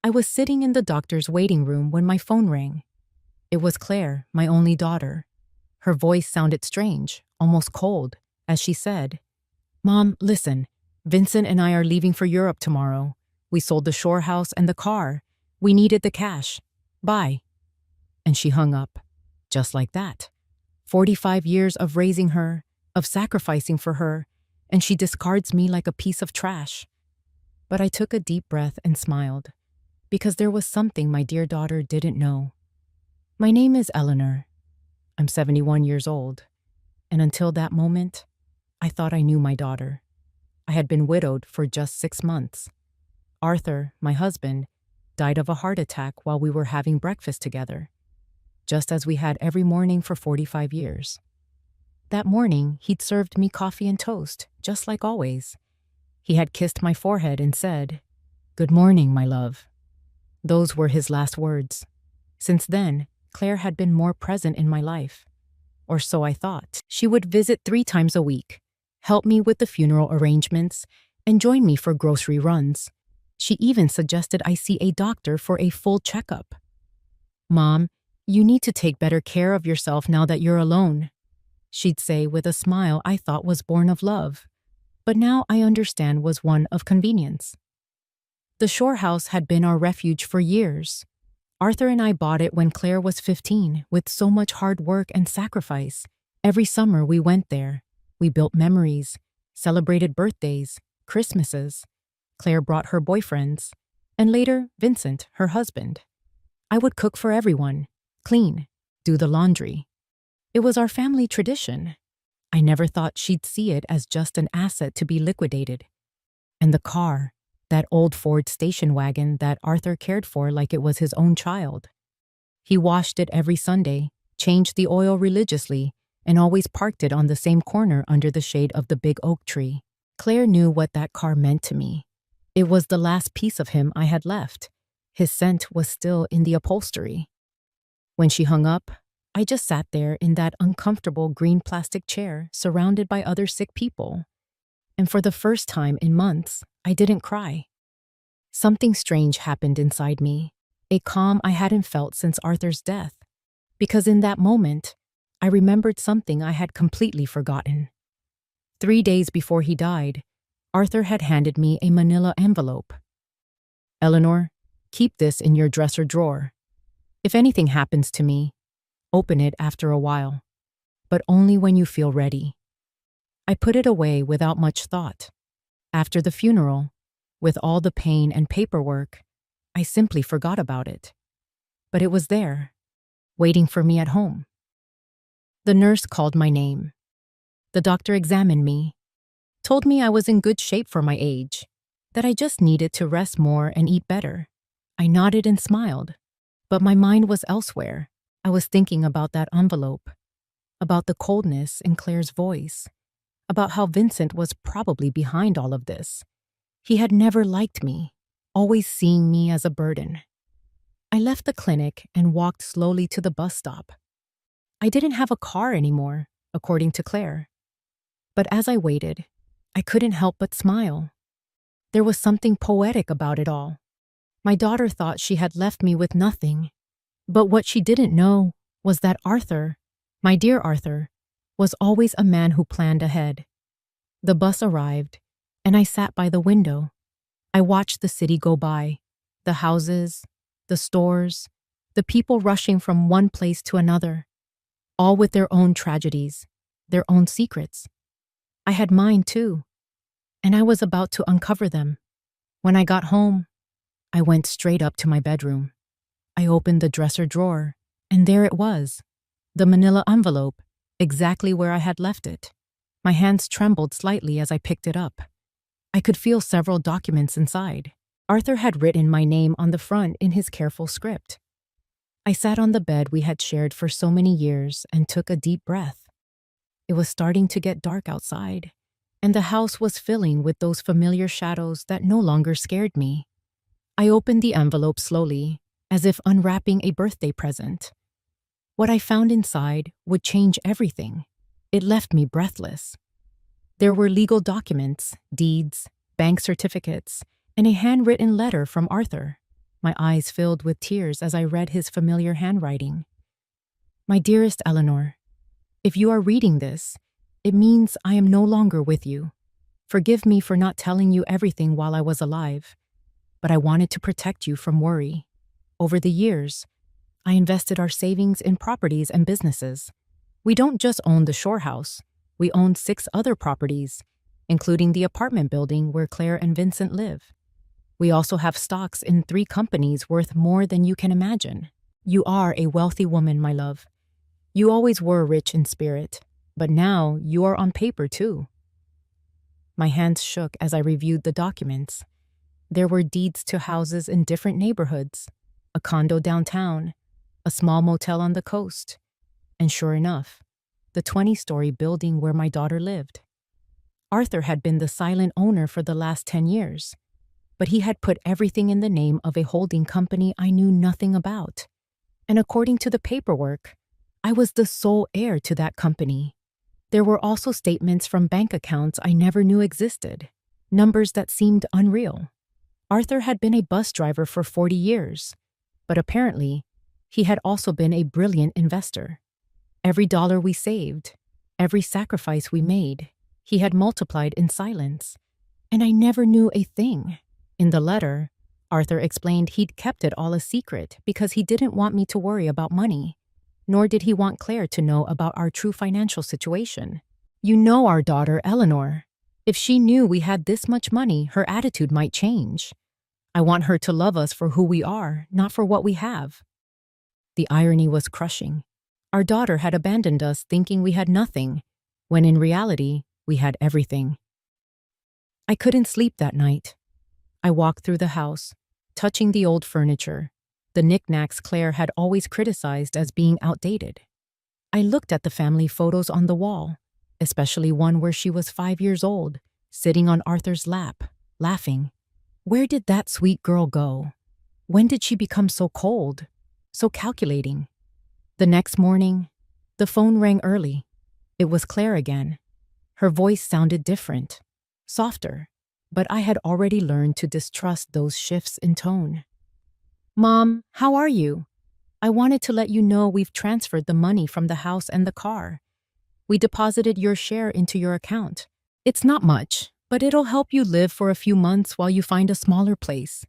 I was sitting in the doctor's waiting room when my phone rang. It was Claire, my only daughter. Her voice sounded strange, almost cold, as she said, "Mom, listen. Vincent and I are leaving for Europe tomorrow. We sold the shore house and the car. We needed the cash. Bye." And she hung up. Just like that. 45 years of raising her, of sacrificing for her, and she discards me like a piece of trash. But I took a deep breath and smiled, because there was something my dear daughter didn't know. My name is Eleanor. I'm 71 years old, and until that moment, I thought I knew my daughter. I had been widowed for just 6 months. Arthur, my husband, died of a heart attack while we were having breakfast together, just as we had every morning for 45 years. That morning, he'd served me coffee and toast, just like always. He had kissed my forehead and said, "Good morning, my love." Those were his last words. Since then, Claire had been more present in my life. Or so I thought. She would visit 3 times a week, help me with the funeral arrangements, and join me for grocery runs. She even suggested I see a doctor for a full checkup. "Mom, you need to take better care of yourself now that you're alone," she'd say with a smile I thought was born of love, but now I understand was one of convenience. The shore house had been our refuge for years. Arthur and I bought it when Claire was 15, with so much hard work and sacrifice. Every summer we went there. We built memories, celebrated birthdays, Christmases. Claire brought her boyfriends, and later Vincent, her husband. I would cook for everyone, clean, do the laundry. It was our family tradition. I never thought she'd see it as just an asset to be liquidated. And the car, that old Ford station wagon that Arthur cared for like it was his own child. He washed it every Sunday, changed the oil religiously, and always parked it on the same corner under the shade of the big oak tree. Claire knew what that car meant to me. It was the last piece of him I had left. His scent was still in the upholstery. When she hung up, I just sat there in that uncomfortable green plastic chair surrounded by other sick people. And for the first time in months, I didn't cry. Something strange happened inside me, a calm I hadn't felt since Arthur's death, because in that moment, I remembered something I had completely forgotten. 3 days before he died, Arthur had handed me a manila envelope. "Eleanor, keep this in your dresser drawer. If anything happens to me, open it after a while, but only when you feel ready." I put it away without much thought. After the funeral, with all the pain and paperwork, I simply forgot about it. But it was there, waiting for me at home. The nurse called my name. The doctor examined me, told me I was in good shape for my age, that I just needed to rest more and eat better. I nodded and smiled, but my mind was elsewhere. I was thinking about that envelope, about the coldness in Claire's voice, about how Vincent was probably behind all of this. He had never liked me, always seeing me as a burden. I left the clinic and walked slowly to the bus stop. I didn't have a car anymore, according to Claire. But as I waited, I couldn't help but smile. There was something poetic about it all. My daughter thought she had left me with nothing, but what she didn't know was that Arthur, my dear Arthur, was always a man who planned ahead. The bus arrived, and I sat by the window. I watched the city go by, the houses, the stores, the people rushing from one place to another, all with their own tragedies, their own secrets. I had mine too, and I was about to uncover them. When I got home, I went straight up to my bedroom. I opened the dresser drawer, and there it was, the manila envelope, exactly where I had left it. My hands trembled slightly as I picked it up. I could feel several documents inside. Arthur had written my name on the front in his careful script. I sat on the bed we had shared for so many years and took a deep breath. It was starting to get dark outside, and the house was filling with those familiar shadows that no longer scared me. I opened the envelope slowly, as if unwrapping a birthday present. What I found inside would change everything. It left me breathless. There were legal documents, deeds, bank certificates, and a handwritten letter from Arthur. My eyes filled with tears as I read his familiar handwriting. My dearest Eleanor, if you are reading this, it means I am no longer with you. Forgive me for not telling you everything while I was alive, but I wanted to protect you from worry. Over the years, I invested our savings in properties and businesses. We don't just own the shore house, we own 6 other properties, including the apartment building where Claire and Vincent live. We also have stocks in 3 companies worth more than you can imagine. You are a wealthy woman, my love. You always were rich in spirit, but now you are on paper too. My hands shook as I reviewed the documents. There were deeds to houses in different neighborhoods, a condo downtown, a small motel on the coast, and sure enough, the 20-story building where my daughter lived. Arthur had been the silent owner for the last 10 years, but he had put everything in the name of a holding company I knew nothing about. And according to the paperwork, I was the sole heir to that company. There were also statements from bank accounts I never knew existed, numbers that seemed unreal. Arthur had been a bus driver for 40 years, but apparently, he had also been a brilliant investor. Every dollar we saved, every sacrifice we made, he had multiplied in silence, and I never knew a thing. In the letter, Arthur explained he'd kept it all a secret because he didn't want me to worry about money, nor did he want Claire to know about our true financial situation. You know our daughter, Eleanor. If she knew we had this much money, her attitude might change. I want her to love us for who we are, not for what we have. The irony was crushing. Our daughter had abandoned us thinking we had nothing, when in reality, we had everything. I couldn't sleep that night. I walked through the house, touching the old furniture, the knickknacks Claire had always criticized as being outdated. I looked at the family photos on the wall, especially one where she was 5 years old, sitting on Arthur's lap, laughing. Where did that sweet girl go? When did she become so cold, so calculating? The next morning, the phone rang early. It was Claire again. Her voice sounded different, softer, but I had already learned to distrust those shifts in tone. Mom, how are you? I wanted to let you know we've transferred the money from the house and the car. We deposited your share into your account. It's not much, but it'll help you live for a few months while you find a smaller place.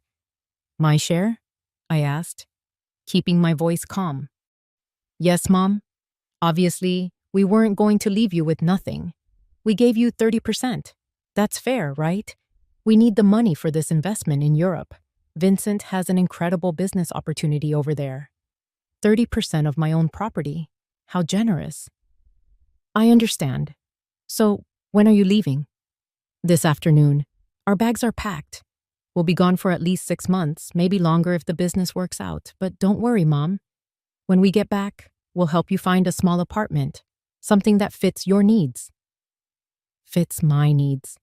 My share? I asked, keeping my voice calm. Yes, Mom. Obviously, we weren't going to leave you with nothing. We gave you 30%. That's fair, right? We need the money for this investment in Europe. Vincent has an incredible business opportunity over there. 30% of my own property. How generous. I understand. So, when are you leaving? This afternoon. Our bags are packed. We'll be gone for at least 6 months, maybe longer if the business works out. But don't worry, Mom. When we get back, we'll help you find a small apartment, something that fits your needs. Fits my needs.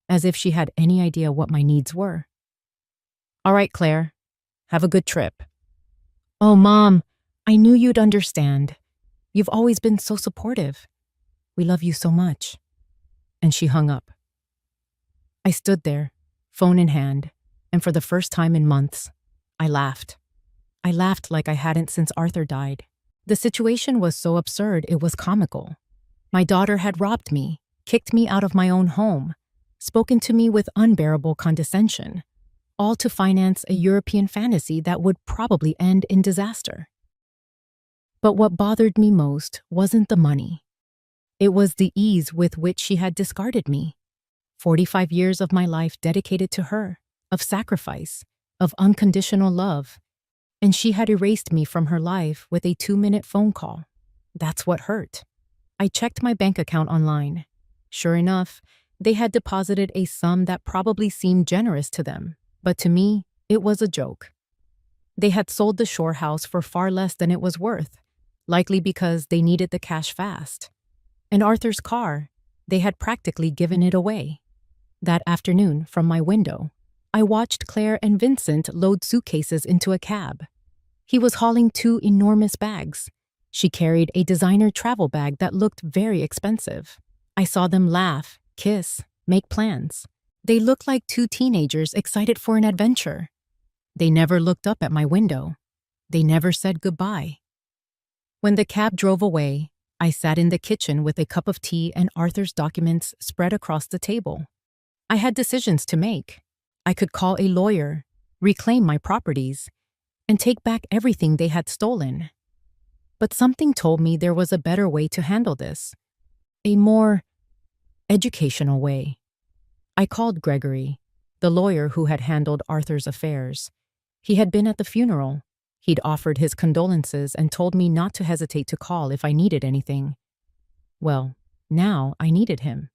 As if she had any idea what my needs were. All right, Claire. Have a good trip. Oh, Mom, I knew you'd understand. You've always been so supportive. We love you so much. And she hung up. I stood there, phone in hand, and for the first time in months, I laughed. I laughed like I hadn't since Arthur died. The situation was so absurd it was comical. My daughter had robbed me, kicked me out of my own home, spoken to me with unbearable condescension, all to finance a European fantasy that would probably end in disaster. But what bothered me most wasn't the money. It was the ease with which she had discarded me. 45 years of my life dedicated to her, of sacrifice, of unconditional love, and she had erased me from her life with a 2-minute phone call. That's what hurt. I checked my bank account online. Sure enough, they had deposited a sum that probably seemed generous to them, but to me, it was a joke. They had sold the shore house for far less than it was worth, likely because they needed the cash fast. And Arthur's car, they had practically given it away. That afternoon, from my window, I watched Claire and Vincent load suitcases into a cab. He was hauling 2 enormous bags. She carried a designer travel bag that looked very expensive. I saw them laugh, kiss, make plans. They looked like 2 teenagers excited for an adventure. They never looked up at my window. They never said goodbye. When the cab drove away, I sat in the kitchen with a cup of tea and Arthur's documents spread across the table. I had decisions to make. I could call a lawyer, reclaim my properties, and take back everything they had stolen. But something told me there was a better way to handle this, a more educational way. I called Gregory, the lawyer who had handled Arthur's affairs. He had been at the funeral. He'd offered his condolences and told me not to hesitate to call if I needed anything. Well, now I needed him.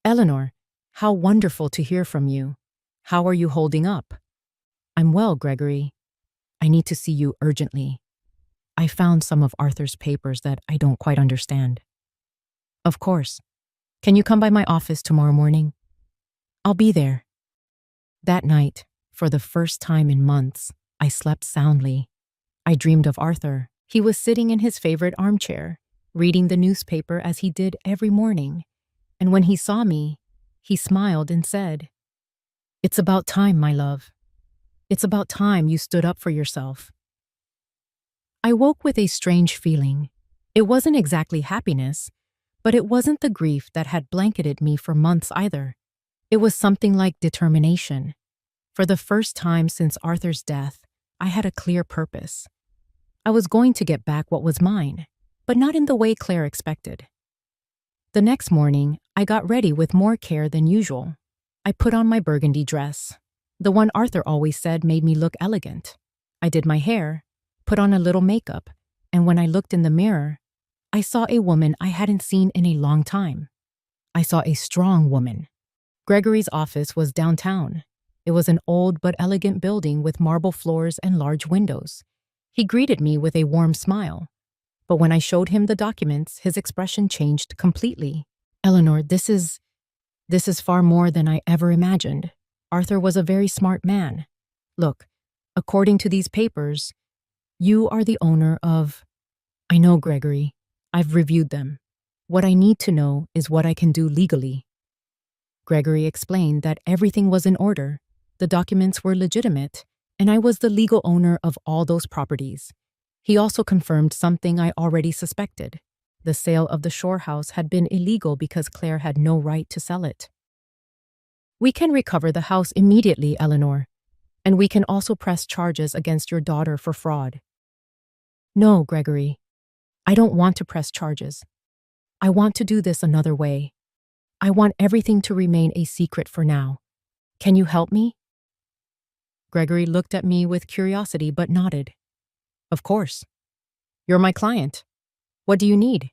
"Eleanor, how wonderful to hear from you. How are you holding up?" "I'm well, Gregory. I need to see you urgently. I found some of Arthur's papers that I don't quite understand." "Of course. Can you come by my office tomorrow morning?" "I'll be there." That night, for the first time in months, I slept soundly. I dreamed of Arthur. He was sitting in his favorite armchair, reading the newspaper as he did every morning. And when he saw me, he smiled and said, "It's about time, my love. It's about time you stood up for yourself." I woke with a strange feeling. It wasn't exactly happiness, but it wasn't the grief that had blanketed me for months either. It was something like determination. For the first time since Arthur's death, I had a clear purpose. I was going to get back what was mine, but not in the way Claire expected. The next morning, I got ready with more care than usual. I put on my burgundy dress, the one Arthur always said made me look elegant. I did my hair, put on a little makeup, and when I looked in the mirror, I saw a woman I hadn't seen in a long time. I saw a strong woman. Gregory's office was downtown. It was an old but elegant building with marble floors and large windows. He greeted me with a warm smile. But when I showed him the documents, his expression changed completely. "Eleanor, this is far more than I ever imagined. Arthur was a very smart man. Look, according to these papers, you are the owner of—" "I know, Gregory. I've reviewed them. What I need to know is what I can do legally." Gregory explained that everything was in order. The documents were legitimate, and I was the legal owner of all those properties. He also confirmed something I already suspected. The sale of the shore house had been illegal because Claire had no right to sell it. "We can recover the house immediately, Eleanor, and we can also press charges against your daughter for fraud." "No, Gregory. I don't want to press charges. I want to do this another way. I want everything to remain a secret for now. Can you help me?" Gregory looked at me with curiosity but nodded. "Of course. You're my client. What do you need?"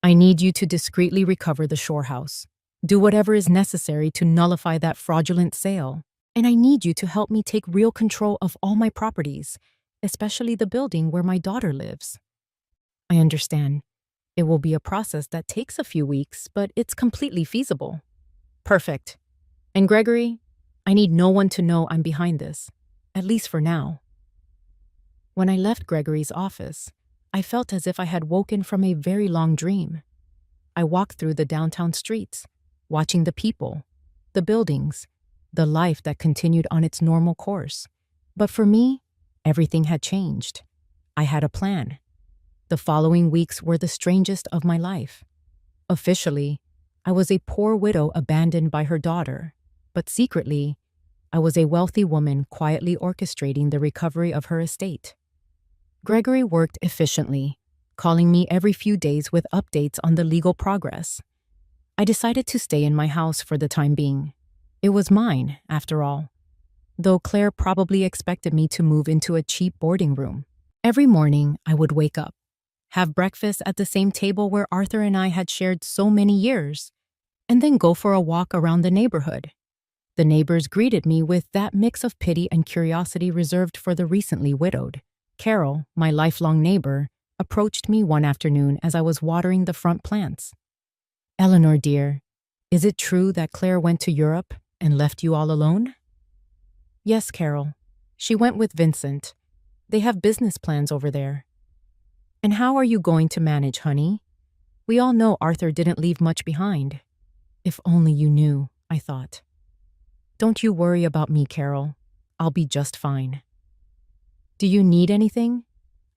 "I need you to discreetly recover the shore house. Do whatever is necessary to nullify that fraudulent sale. And I need you to help me take real control of all my properties, especially the building where my daughter lives." "I understand. It will be a process that takes a few weeks, but it's completely feasible." "Perfect. And Gregory, I need no one to know I'm behind this, at least for now." When I left Gregory's office, I felt as if I had woken from a very long dream. I walked through the downtown streets, watching the people, the buildings, the life that continued on its normal course. But for me, everything had changed. I had a plan. The following weeks were the strangest of my life. Officially, I was a poor widow abandoned by her daughter, but secretly, I was a wealthy woman quietly orchestrating the recovery of her estate. Gregory worked efficiently, calling me every few days with updates on the legal progress. I decided to stay in my house for the time being. It was mine, after all, though Claire probably expected me to move into a cheap boarding room. Every morning, I would wake up, have breakfast at the same table where Arthur and I had shared so many years, and then go for a walk around the neighborhood. The neighbors greeted me with that mix of pity and curiosity reserved for the recently widowed. Carol, my lifelong neighbor, approached me one afternoon as I was watering the front plants. "Eleanor, dear, is it true that Claire went to Europe and left you all alone?" "Yes, Carol. She went with Vincent. They have business plans over there." "And how are you going to manage, honey? We all know Arthur didn't leave much behind." "If only you knew," I thought. "Don't you worry about me, Carol. I'll be just fine. Do you need anything?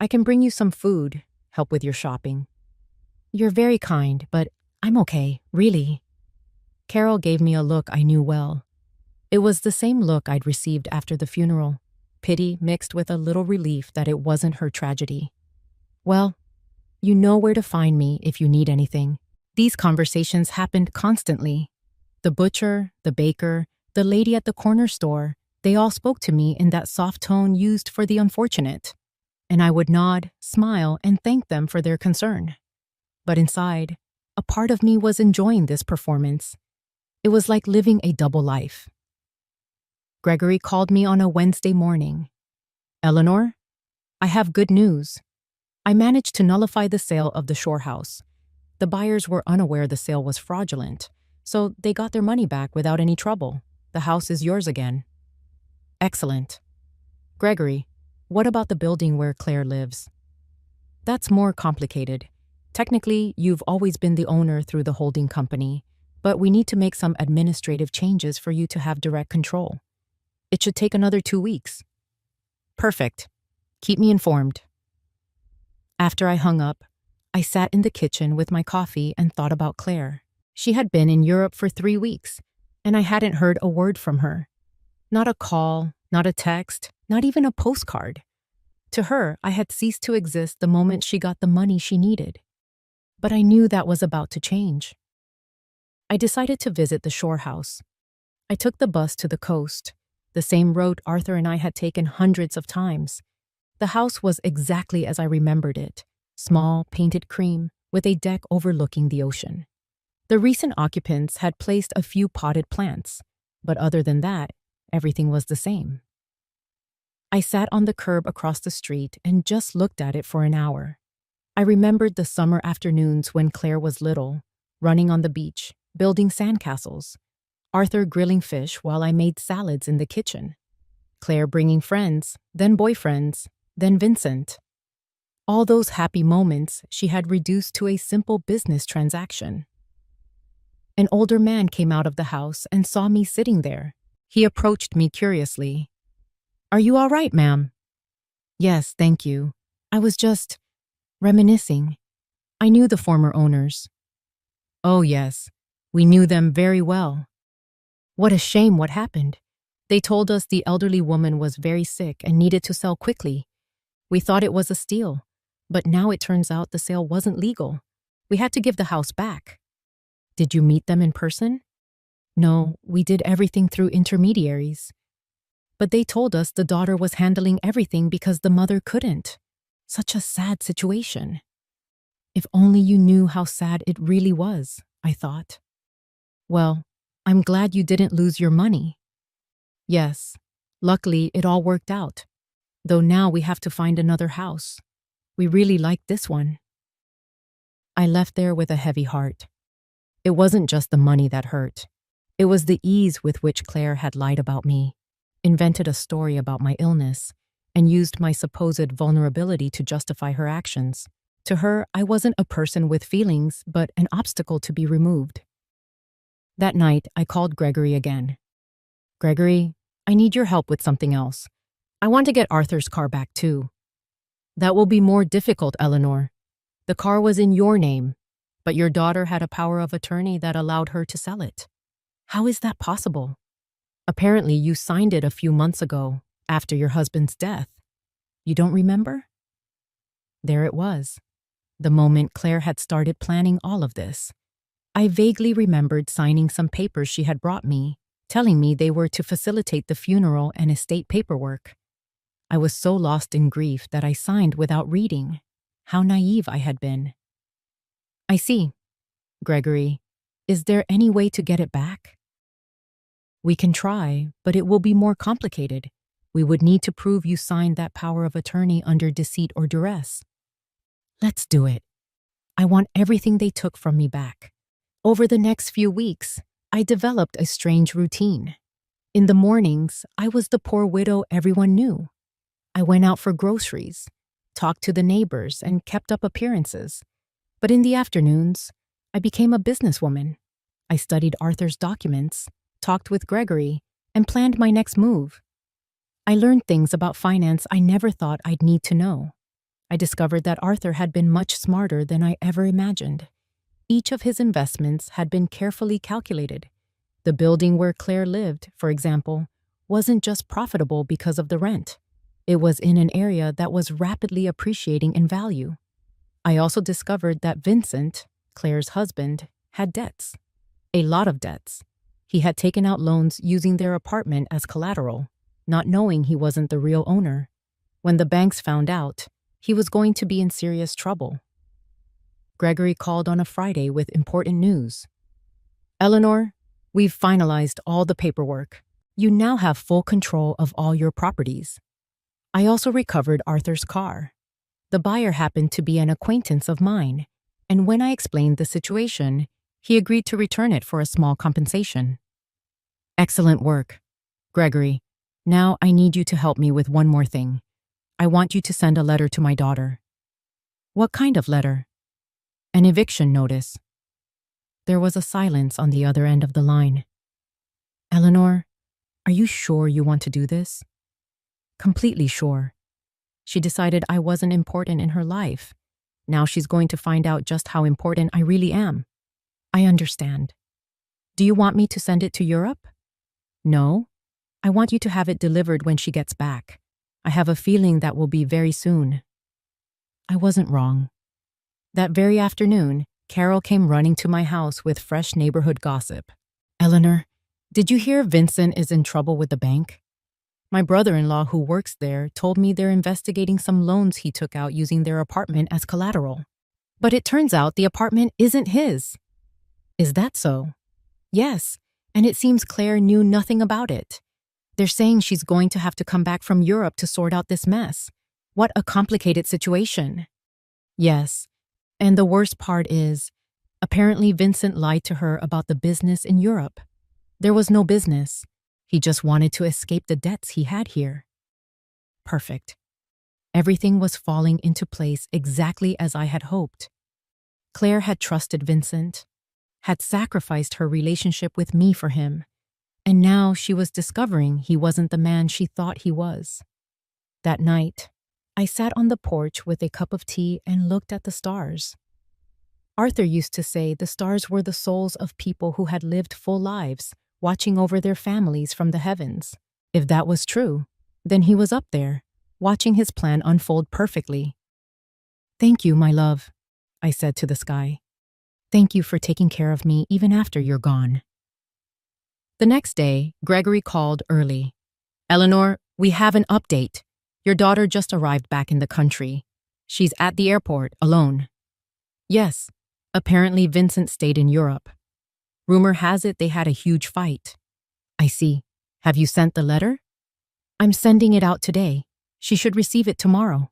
I can bring you some food, help with your shopping. You're very kind, but I'm okay, really. Carol gave me a look I knew well. It was the same look I'd received after the funeral, pity mixed with a little relief that it wasn't her tragedy. Well, you know where to find me if you need anything. These conversations happened constantly. The butcher, the baker, the lady at the corner store, they all spoke to me in that soft tone used for the unfortunate. And I would nod, smile, and thank them for their concern. But inside, a part of me was enjoying this performance. It was like living a double life. Gregory called me on a Wednesday morning. Eleanor, I have good news. I managed to nullify the sale of the shore house. The buyers were unaware the sale was fraudulent, so they got their money back without any trouble. The house is yours again. Excellent. Gregory, what about the building where Claire lives? That's more complicated. Technically, you've always been the owner through the holding company, but we need to make some administrative changes for you to have direct control. It should take another 2 weeks. Perfect. Keep me informed. After I hung up, I sat in the kitchen with my coffee and thought about Claire. She had been in Europe for 3 weeks, and I hadn't heard a word from her. Not a call, not a text, not even a postcard. To her, I had ceased to exist the moment she got the money she needed. But I knew that was about to change. I decided to visit the shore house. I took the bus to the coast, the same road Arthur and I had taken hundreds of times. The house was exactly as I remembered it, small, painted cream, with a deck overlooking the ocean. The recent occupants had placed a few potted plants, but other than that, everything was the same. I sat on the curb across the street and just looked at it for an hour. I remembered the summer afternoons when Claire was little, running on the beach, building sandcastles, Arthur grilling fish while I made salads in the kitchen, Claire bringing friends, then boyfriends, then Vincent. All those happy moments she had reduced to a simple business transaction. An older man came out of the house and saw me sitting there. He approached me curiously. "Are you all right, ma'am?" "Yes, thank you. I was just reminiscing. I knew the former owners." "Oh, yes. We knew them very well." "What a shame what happened. They told us the elderly woman was very sick and needed to sell quickly. We thought it was a steal, but now it turns out the sale wasn't legal. We had to give the house back." "Did you meet them in person?" "No, we did everything through intermediaries. But they told us the daughter was handling everything because the mother couldn't. Such a sad situation." If only you knew how sad it really was, I thought. "Well, I'm glad you didn't lose your money." "Yes, luckily it all worked out. Though now we have to find another house. We really like this one." I left there with a heavy heart. It wasn't just the money that hurt. It was the ease with which Claire had lied about me, invented a story about my illness, and used my supposed vulnerability to justify her actions. To her, I wasn't a person with feelings, but an obstacle to be removed. That night, I called Gregory again. "Gregory, I need your help with something else. I want to get Arthur's car back too." "That will be more difficult, Eleanor. The car was in your name, but your daughter had a power of attorney that allowed her to sell it." "How is that possible?" "Apparently you signed it a few months ago, after your husband's death. You don't remember?" There it was. The moment Claire had started planning all of this. I vaguely remembered signing some papers she had brought me, telling me they were to facilitate the funeral and estate paperwork. I was so lost in grief that I signed without reading. How naive I had been. "I see. Gregory, is there any way to get it back?" "We can try, but it will be more complicated. We would need to prove you signed that power of attorney under deceit or duress." "Let's do it. I want everything they took from me back." Over the next few weeks, I developed a strange routine. In the mornings, I was the poor widow everyone knew. I went out for groceries, talked to the neighbors, and kept up appearances. But in the afternoons, I became a businesswoman. I studied Arthur's documents, talked with Gregory, and planned my next move. I learned things about finance I never thought I'd need to know. I discovered that Arthur had been much smarter than I ever imagined. Each of his investments had been carefully calculated. The building where Claire lived, for example, wasn't just profitable because of the rent. It was in an area that was rapidly appreciating in value. I also discovered that Vincent, Claire's husband, had debts. A lot of debts. He had taken out loans using their apartment as collateral, not knowing he wasn't the real owner. When the banks found out, he was going to be in serious trouble. Gregory called on a Friday with important news. "Eleanor, we've finalized all the paperwork. You now have full control of all your properties. I also recovered Arthur's car. The buyer happened to be an acquaintance of mine, and when I explained the situation, he agreed to return it for a small compensation." "Excellent work. Gregory, now I need you to help me with one more thing. I want you to send a letter to my daughter." "What kind of letter?" "An eviction notice." There was a silence on the other end of the line. "Eleanor, are you sure you want to do this?" "Completely sure." She decided I wasn't important in her life. Now she's going to find out just how important I really am. "I understand. Do you want me to send it to Europe?" "No. I want you to have it delivered when she gets back. I have a feeling that will be very soon." I wasn't wrong. That very afternoon, Carol came running to my house with fresh neighborhood gossip. "Eleanor, did you hear Vincent is in trouble with the bank? My brother-in-law who works there told me they're investigating some loans he took out using their apartment as collateral. But it turns out the apartment isn't his." "Is that so?" "Yes, and it seems Claire knew nothing about it. They're saying she's going to have to come back from Europe to sort out this mess. What a complicated situation." "Yes, and the worst part is, apparently Vincent lied to her about the business in Europe. There was no business. He just wanted to escape the debts he had here." Perfect. Everything was falling into place exactly as I had hoped. Claire had trusted Vincent, had sacrificed her relationship with me for him, and now she was discovering he wasn't the man she thought he was. That night, I sat on the porch with a cup of tea and looked at the stars. Arthur used to say the stars were the souls of people who had lived full lives, watching over their families from the heavens. If that was true, then he was up there, watching his plan unfold perfectly. "Thank you, my love," I said to the sky. "Thank you for taking care of me even after you're gone." The next day, Gregory called early. "Eleanor, we have an update. Your daughter just arrived back in the country. She's at the airport, alone." "Yes, apparently Vincent stayed in Europe. Rumor has it they had a huge fight." "I see. Have you sent the letter?" "I'm sending it out today. She should receive it tomorrow."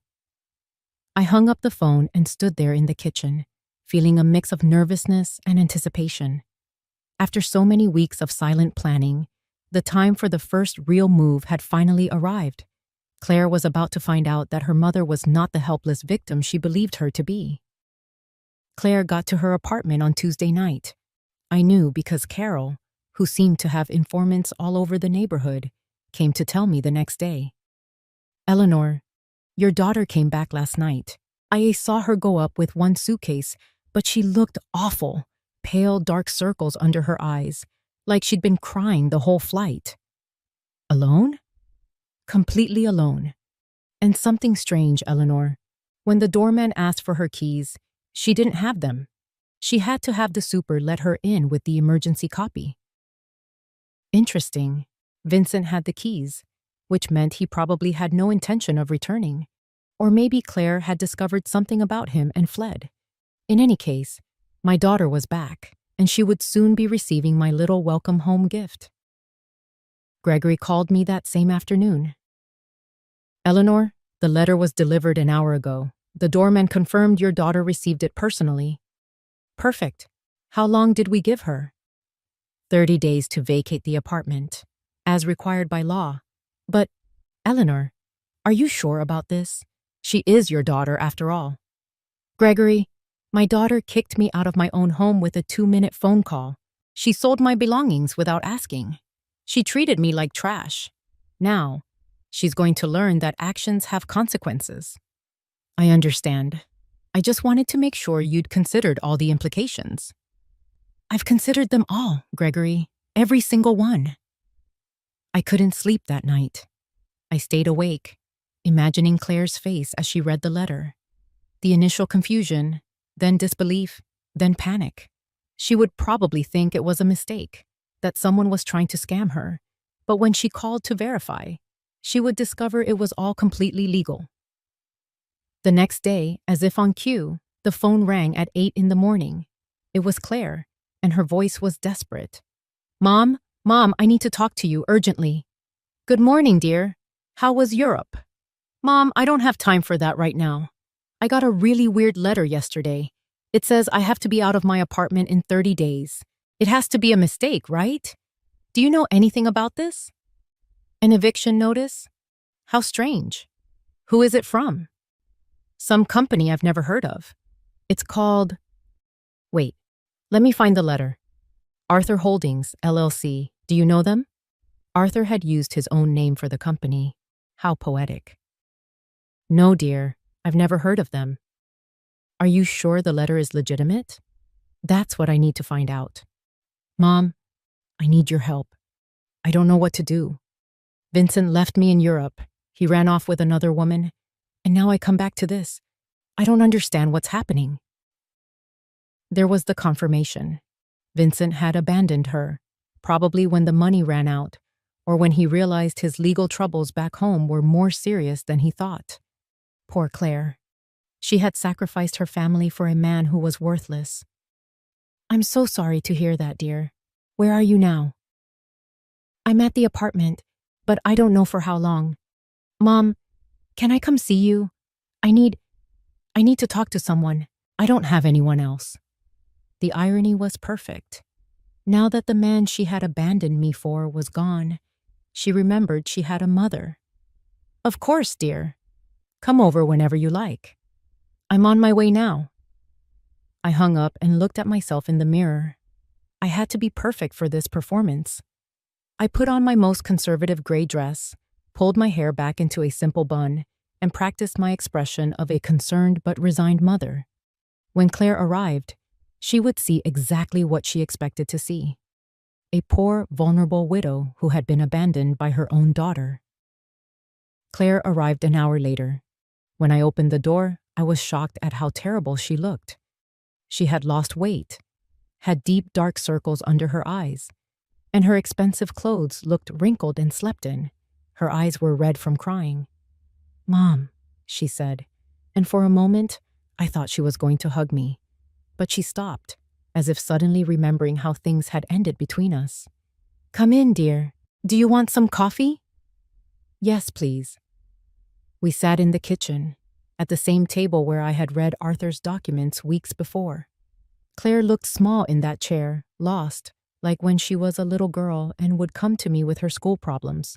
I hung up the phone and stood there in the kitchen, feeling a mix of nervousness and anticipation. After so many weeks of silent planning, the time for the first real move had finally arrived. Claire was about to find out that her mother was not the helpless victim she believed her to be. Claire got to her apartment on Tuesday night. I knew because Carol, who seemed to have informants all over the neighborhood, came to tell me the next day. "Eleanor, your daughter came back last night. I saw her go up with one suitcase, but she looked awful. Pale, dark circles under her eyes, like she'd been crying the whole flight." "Alone?" "Completely alone. And something strange, Eleanor. When the doorman asked for her keys, she didn't have them. She had to have the super let her in with the emergency copy." Interesting. Vincent had the keys, which meant he probably had no intention of returning. Or maybe Claire had discovered something about him and fled. In any case, my daughter was back, and she would soon be receiving my little welcome home gift. Gregory called me that same afternoon. "Eleanor, the letter was delivered an hour ago. The doorman confirmed your daughter received it personally." "Perfect. How long did we give her?" 30 days to vacate the apartment, as required by law. "But, Eleanor, are you sure about this? She is your daughter after all." "Gregory, my daughter kicked me out of my own home with a 2-minute phone call. She sold my belongings without asking. She treated me like trash. Now, She's going to learn that actions have consequences. I understand. I just wanted to make sure you'd considered all the implications. I've considered them all, Gregory. Every single one. I couldn't sleep that night. I stayed awake, imagining Claire's face as she read the letter. The initial confusion, then disbelief, then panic. She would probably think it was a mistake, that someone was trying to scam her. But when she called to verify, she would discover it was all completely legal. The next day, as if on cue, the phone rang at 8 in the morning. It was Claire, and her voice was desperate. Mom, I need to talk to you urgently. Good morning, dear. How was Europe? Mom, I don't have time for that right now. I got a really weird letter yesterday. It says I have to be out of my apartment in 30 days. It has to be a mistake, right? Do you know anything about this? An eviction notice? How strange. Who is it from? Some company I've never heard of. It's called... Wait, let me find the letter. Arthur Holdings, LLC. Do you know them? Arthur had used his own name for the company. How poetic. No, dear. I've never heard of them. Are you sure the letter is legitimate? That's what I need to find out. Mom, I need your help. I don't know what to do. Vincent left me in Europe. He ran off with another woman. And now I come back to this. I don't understand what's happening. There was the confirmation. Vincent had abandoned her, probably when the money ran out, or when he realized his legal troubles back home were more serious than he thought. Poor Claire. She had sacrificed her family for a man who was worthless. I'm so sorry to hear that, dear. Where are you now? I'm at the apartment, but I don't know for how long. Mom, can I come see you? I need to talk to someone. I don't have anyone else. The irony was perfect. Now that the man she had abandoned me for was gone, she remembered she had a mother. Of course, dear. Come over whenever you like. I'm on my way now. I hung up and looked at myself in the mirror. I had to be perfect for this performance. I put on my most conservative gray dress, pulled my hair back into a simple bun, and practiced my expression of a concerned but resigned mother. When Claire arrived, she would see exactly what she expected to see. A poor, vulnerable widow who had been abandoned by her own daughter. Claire arrived an hour later. When I opened the door, I was shocked at how terrible she looked. She had lost weight, had deep dark circles under her eyes, and her expensive clothes looked wrinkled and slept in. Her eyes were red from crying. Mom, she said, and for a moment, I thought she was going to hug me. But she stopped, as if suddenly remembering how things had ended between us. Come in, dear. Do you want some coffee? Yes, please. We sat in the kitchen, at the same table where I had read Arthur's documents weeks before. Claire looked small in that chair, lost, like when she was a little girl and would come to me with her school problems.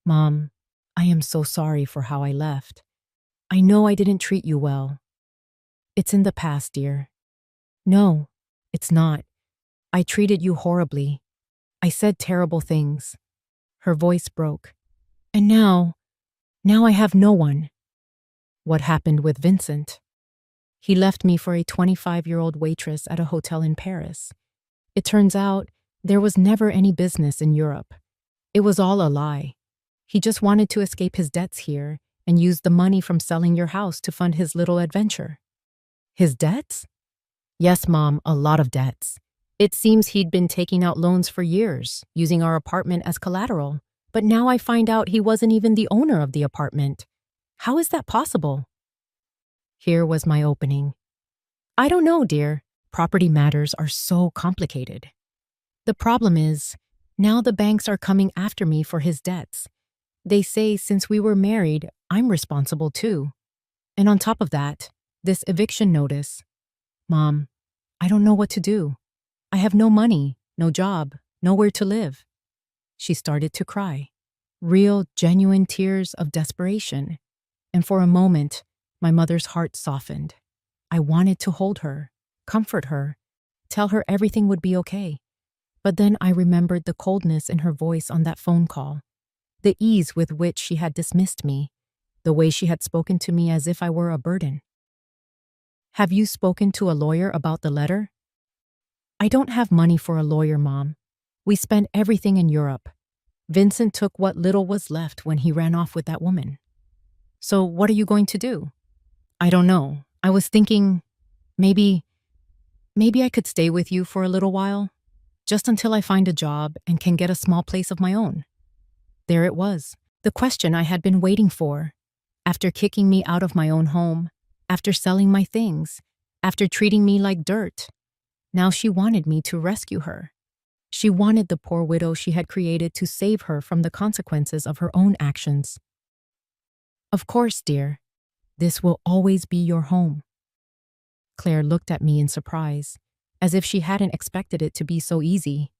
Mom, I am so sorry for how I left. I know I didn't treat you well. It's in the past, dear. No, it's not. I treated you horribly. I said terrible things. Her voice broke. And now I have no one. What happened with Vincent? He left me for a 25-year-old waitress at a hotel in Paris. It turns out there was never any business in Europe. It was all a lie. He just wanted to escape his debts here and used the money from selling your house to fund his little adventure. His debts? Yes, Mom, a lot of debts. It seems he'd been taking out loans for years, using our apartment as collateral. But now I find out he wasn't even the owner of the apartment. How is that possible? Here was my opening. I don't know, dear. Property matters are so complicated. The problem is, now the banks are coming after me for his debts. They say since we were married, I'm responsible too. And on top of that, this eviction notice. Mom, I don't know what to do. I have no money, no job, nowhere to live. She started to cry. Real, genuine tears of desperation. And for a moment, my mother's heart softened. I wanted to hold her, comfort her, tell her everything would be okay. But then I remembered the coldness in her voice on that phone call. The ease with which she had dismissed me, the way she had spoken to me as if I were a burden. "Have you spoken to a lawyer about the letter?" "I don't have money for a lawyer, Mom. We spent everything in Europe. Vincent took what little was left when he ran off with that woman." "So what are you going to do?" "I don't know. I was thinking maybe I could stay with you for a little while, just until I find a job and can get a small place of my own." There it was, the question I had been waiting for. After kicking me out of my own home, after selling my things, after treating me like dirt, now she wanted me to rescue her. She wanted the poor widow she had created to save her from the consequences of her own actions. "Of course, dear. This will always be your home." Claire looked at me in surprise, as if she hadn't expected it to be so easy.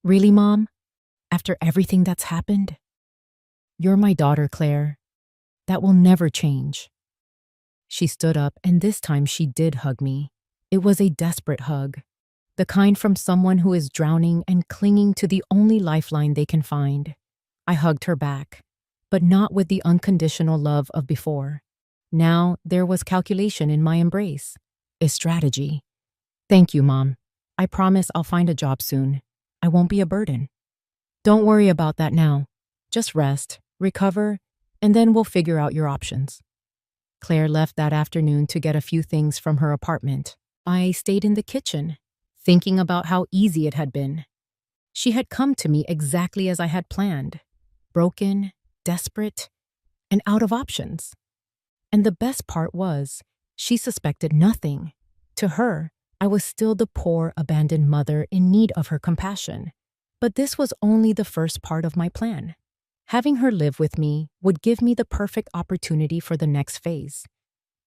"Really, Mom? After everything that's happened?" "You're my daughter, Claire. That will never change." She stood up, and this time she did hug me. It was a desperate hug, the kind from someone who is drowning and clinging to the only lifeline they can find. I hugged her back, but not with the unconditional love of before. Now there was calculation in my embrace, a strategy. "Thank you, Mom. I promise I'll find a job soon. I won't be a burden." "Don't worry about that now. Just rest, recover, and then we'll figure out your options." Claire left that afternoon to get a few things from her apartment. I stayed in the kitchen, thinking about how easy it had been. She had come to me exactly as I had planned, broken, desperate, and out of options. And the best part was, she suspected nothing. To her, I was still the poor, abandoned mother in need of her compassion. But this was only the first part of my plan. Having her live with me would give me the perfect opportunity for the next phase.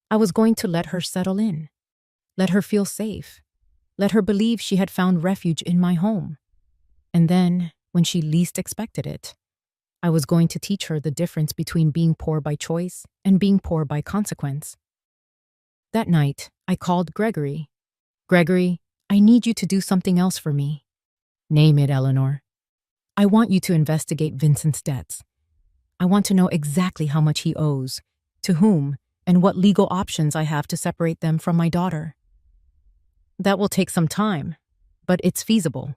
I was going to let her settle in, let her feel safe, let her believe she had found refuge in my home. And then, when she least expected it, I was going to teach her the difference between being poor by choice and being poor by consequence. That night, I called Gregory. "Gregory, I need you to do something else for me." "Name it, Eleanor." "I want you to investigate Vincent's debts. I want to know exactly how much he owes, to whom, and what legal options I have to separate them from my daughter." "That will take some time, but it's feasible."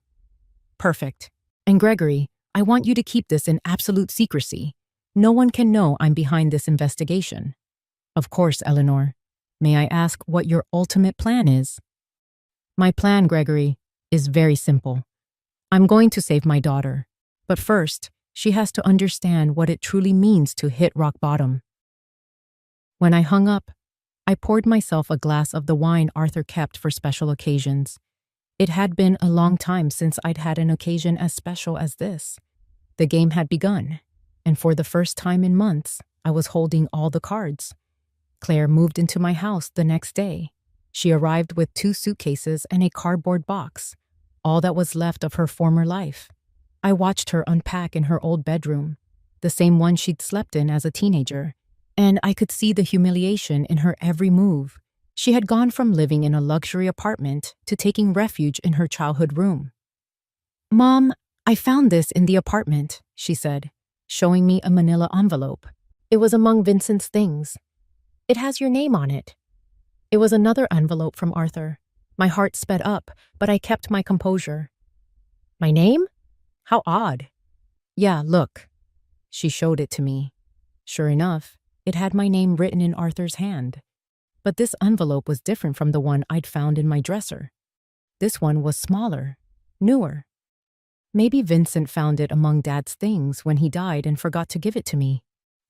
"Perfect. And Gregory, I want you to keep this in absolute secrecy. No one can know I'm behind this investigation." "Of course, Eleanor. May I ask what your ultimate plan is?" "My plan, Gregory, is very simple. I'm going to save my daughter, but first, she has to understand what it truly means to hit rock bottom." When I hung up, I poured myself a glass of the wine Arthur kept for special occasions. It had been a long time since I'd had an occasion as special as this. The game had begun, and for the first time in months, I was holding all the cards. Claire moved into my house the next day. She arrived with 2 suitcases and a cardboard box, all that was left of her former life. I watched her unpack in her old bedroom, the same one she'd slept in as a teenager, and I could see the humiliation in her every move. She had gone from living in a luxury apartment to taking refuge in her childhood room. "Mom, I found this in the apartment," she said, showing me a manila envelope. "It was among Vincent's things. It has your name on it." It was another envelope from Arthur. My heart sped up, but I kept my composure. "My name? How odd." "Yeah, look." She showed it to me. Sure enough, it had my name written in Arthur's hand. But this envelope was different from the one I'd found in my dresser. This one was smaller, newer. "Maybe Vincent found it among Dad's things when he died and forgot to give it to me,"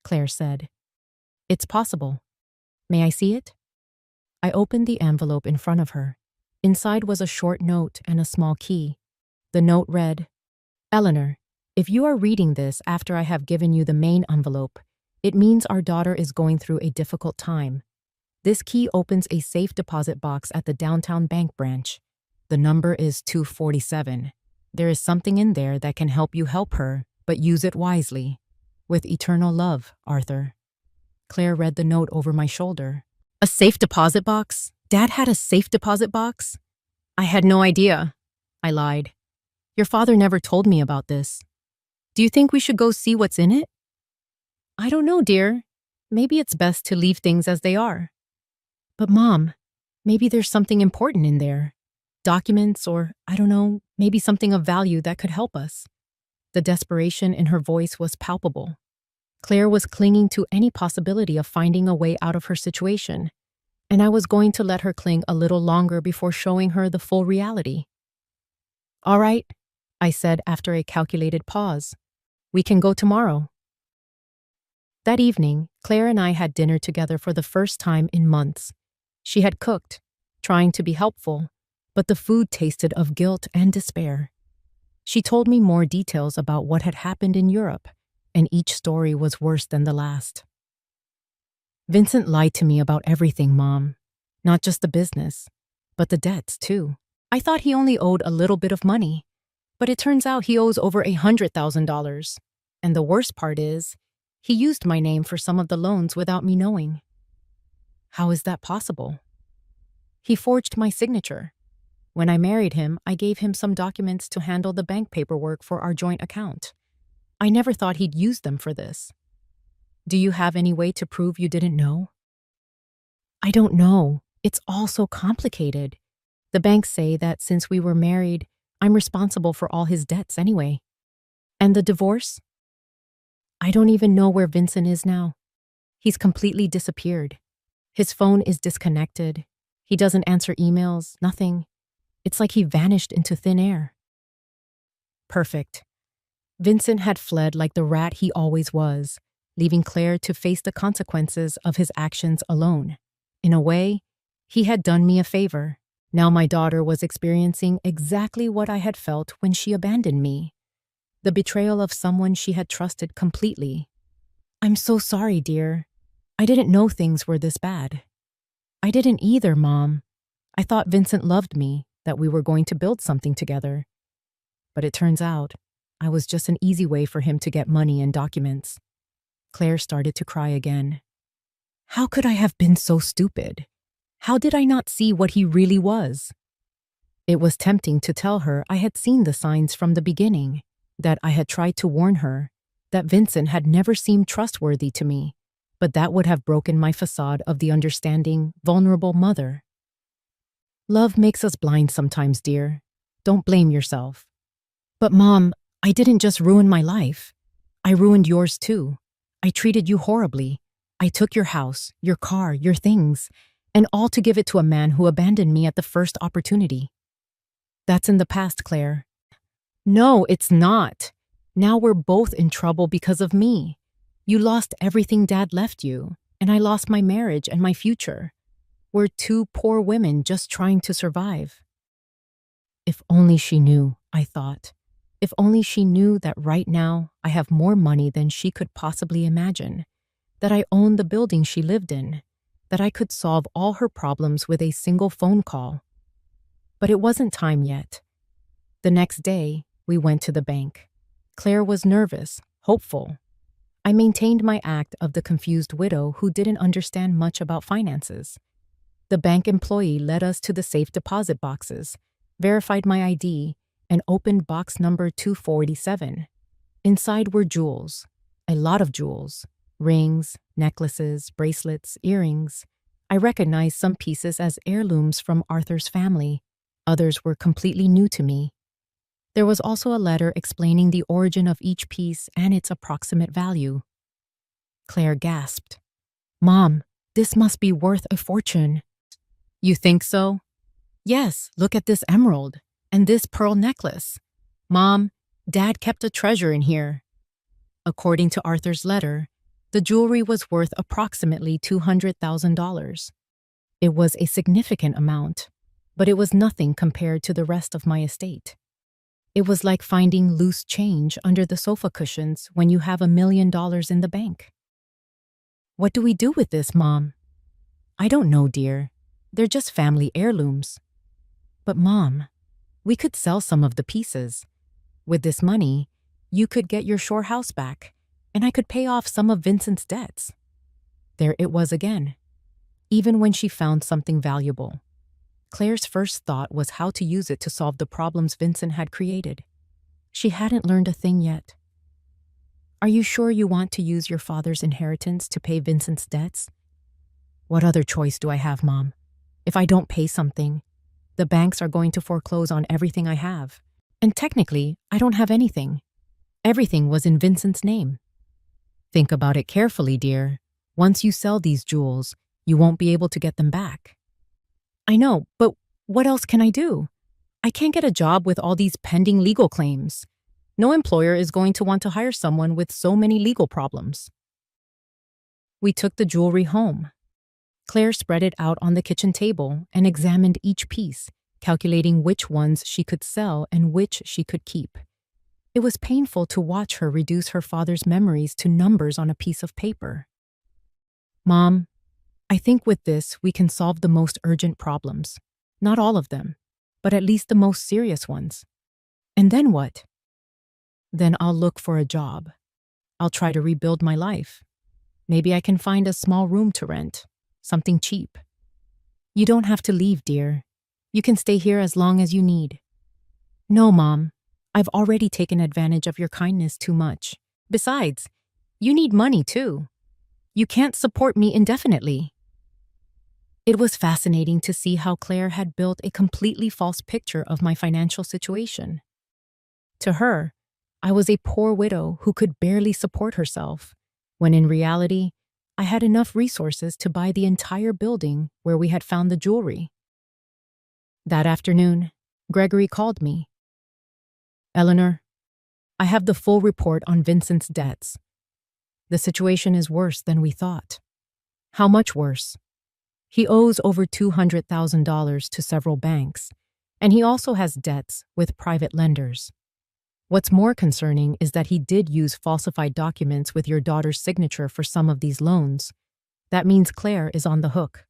Claire said. "It's possible. May I see it?" I opened the envelope in front of her. Inside was a short note and a small key. The note read, "Eleanor, if you are reading this after I have given you the main envelope, it means our daughter is going through a difficult time. This key opens a safe deposit box at the downtown bank branch. The number is 247. There is something in there that can help you help her, but use it wisely. With eternal love, Arthur." Claire read the note over my shoulder. "A safe deposit box? Dad had a safe deposit box?" "I had no idea," I lied. "Your father never told me about this." Do you think we should go see what's in it? I don't know, dear. Maybe it's best to leave things as they are. But Mom, maybe there's something important in there. Documents or, I don't know, maybe something of value that could help us. The desperation in her voice was palpable. Claire was clinging to any possibility of finding a way out of her situation, and I was going to let her cling a little longer before showing her the full reality. All right, I said after a calculated pause. We can go tomorrow. That evening, Claire and I had dinner together for the first time in months. She had cooked, trying to be helpful, but the food tasted of guilt and despair. She told me more details about what had happened in Europe, and each story was worse than the last. Vincent lied to me about everything, Mom. Not just the business, but the debts, too. I thought he only owed a little bit of money, but it turns out he owes over $100,000. And the worst part is, he used my name for some of the loans without me knowing. How is that possible? He forged my signature. When I married him, I gave him some documents to handle the bank paperwork for our joint account. I never thought he'd use them for this. Do you have any way to prove you didn't know? I don't know. It's all so complicated. The banks say that since we were married, I'm responsible for all his debts anyway. And the divorce? I don't even know where Vincent is now. He's completely disappeared. His phone is disconnected. He doesn't answer emails, nothing. It's like he vanished into thin air. Perfect. Vincent had fled like the rat he always was, leaving Claire to face the consequences of his actions alone. In a way, he had done me a favor. Now my daughter was experiencing exactly what I had felt when she abandoned me. The betrayal of someone she had trusted completely. I'm so sorry, dear. I didn't know things were this bad. I didn't either, Mom. I thought Vincent loved me, that we were going to build something together. But it turns out, I was just an easy way for him to get money and documents. Claire started to cry again. How could I have been so stupid? How did I not see what he really was? It was tempting to tell her I had seen the signs from the beginning, that I had tried to warn her, that Vincent had never seemed trustworthy to me, but that would have broken my facade of the understanding, vulnerable mother. Love makes us blind sometimes, dear. Don't blame yourself. But Mom, I didn't just ruin my life. I ruined yours too. I treated you horribly. I took your house, your car, your things, and all to give it to a man who abandoned me at the first opportunity. That's in the past, Claire. No, it's not. Now we're both in trouble because of me. You lost everything Dad left you, and I lost my marriage and my future. We're two poor women just trying to survive. If only she knew, I thought. If only she knew that right now I have more money than she could possibly imagine, that I own the building she lived in, that I could solve all her problems with a single phone call. But it wasn't time yet. The next day, we went to the bank. Claire was nervous, hopeful. I maintained my act of the confused widow who didn't understand much about finances. The bank employee led us to the safe deposit boxes, verified my ID, and opened box number 247. Inside were jewels, a lot of jewels, rings, necklaces, bracelets, earrings. I recognized some pieces as heirlooms from Arthur's family. Others were completely new to me. There was also a letter explaining the origin of each piece and its approximate value. Claire gasped. Mom, this must be worth a fortune. You think so? Yes, look at this emerald and this pearl necklace. Mom, Dad kept a treasure in here. According to Arthur's letter, the jewelry was worth approximately $200,000. It was a significant amount, but it was nothing compared to the rest of my estate. It was like finding loose change under the sofa cushions when you have $1 million in the bank. What do we do with this, Mom? I don't know, dear. They're just family heirlooms. But Mom, we could sell some of the pieces. With this money, you could get your shore house back, and I could pay off some of Vincent's debts. There it was again. Even when she found something valuable, Claire's first thought was how to use it to solve the problems Vincent had created. She hadn't learned a thing yet. Are you sure you want to use your father's inheritance to pay Vincent's debts? What other choice do I have, Mom? If I don't pay something, the banks are going to foreclose on everything I have. And technically, I don't have anything. Everything was in Vincent's name. Think about it carefully, dear. Once you sell these jewels, you won't be able to get them back. I know, but what else can I do? I can't get a job with all these pending legal claims. No employer is going to want to hire someone with so many legal problems. We took the jewelry home. Claire spread it out on the kitchen table and examined each piece, calculating which ones she could sell and which she could keep. It was painful to watch her reduce her father's memories to numbers on a piece of paper. Mom, I think with this we can solve the most urgent problems. Not all of them, but at least the most serious ones. And then what? Then I'll look for a job. I'll try to rebuild my life. Maybe I can find a small room to rent, something cheap. You don't have to leave, dear. You can stay here as long as you need. No, Mom. I've already taken advantage of your kindness too much. Besides, you need money too. You can't support me indefinitely. It was fascinating to see how Claire had built a completely false picture of my financial situation. To her, I was a poor widow who could barely support herself, when in reality, I had enough resources to buy the entire building where we had found the jewelry. That afternoon, Gregory called me. Eleanor, I have the full report on Vincent's debts. The situation is worse than we thought. How much worse? He owes over $200,000 to several banks, and he also has debts with private lenders. What's more concerning is that he did use falsified documents with your daughter's signature for some of these loans. That means Claire is on the hook.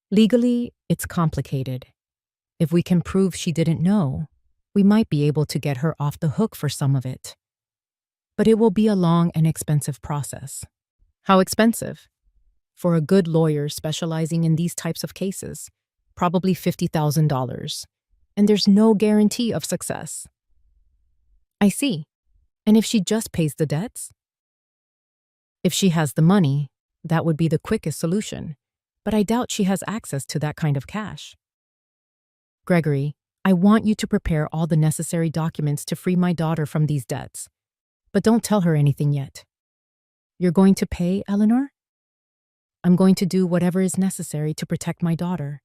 Legally, it's complicated. If we can prove she didn't know, we might be able to get her off the hook for some of it. But it will be a long and expensive process. How expensive? For a good lawyer specializing in these types of cases, probably $50,000. And there's no guarantee of success. I see. And if she just pays the debts? If she has the money, that would be the quickest solution. But I doubt she has access to that kind of cash. Gregory, I want you to prepare all the necessary documents to free my daughter from these debts. But don't tell her anything yet. You're going to pay, Eleanor? I'm going to do whatever is necessary to protect my daughter,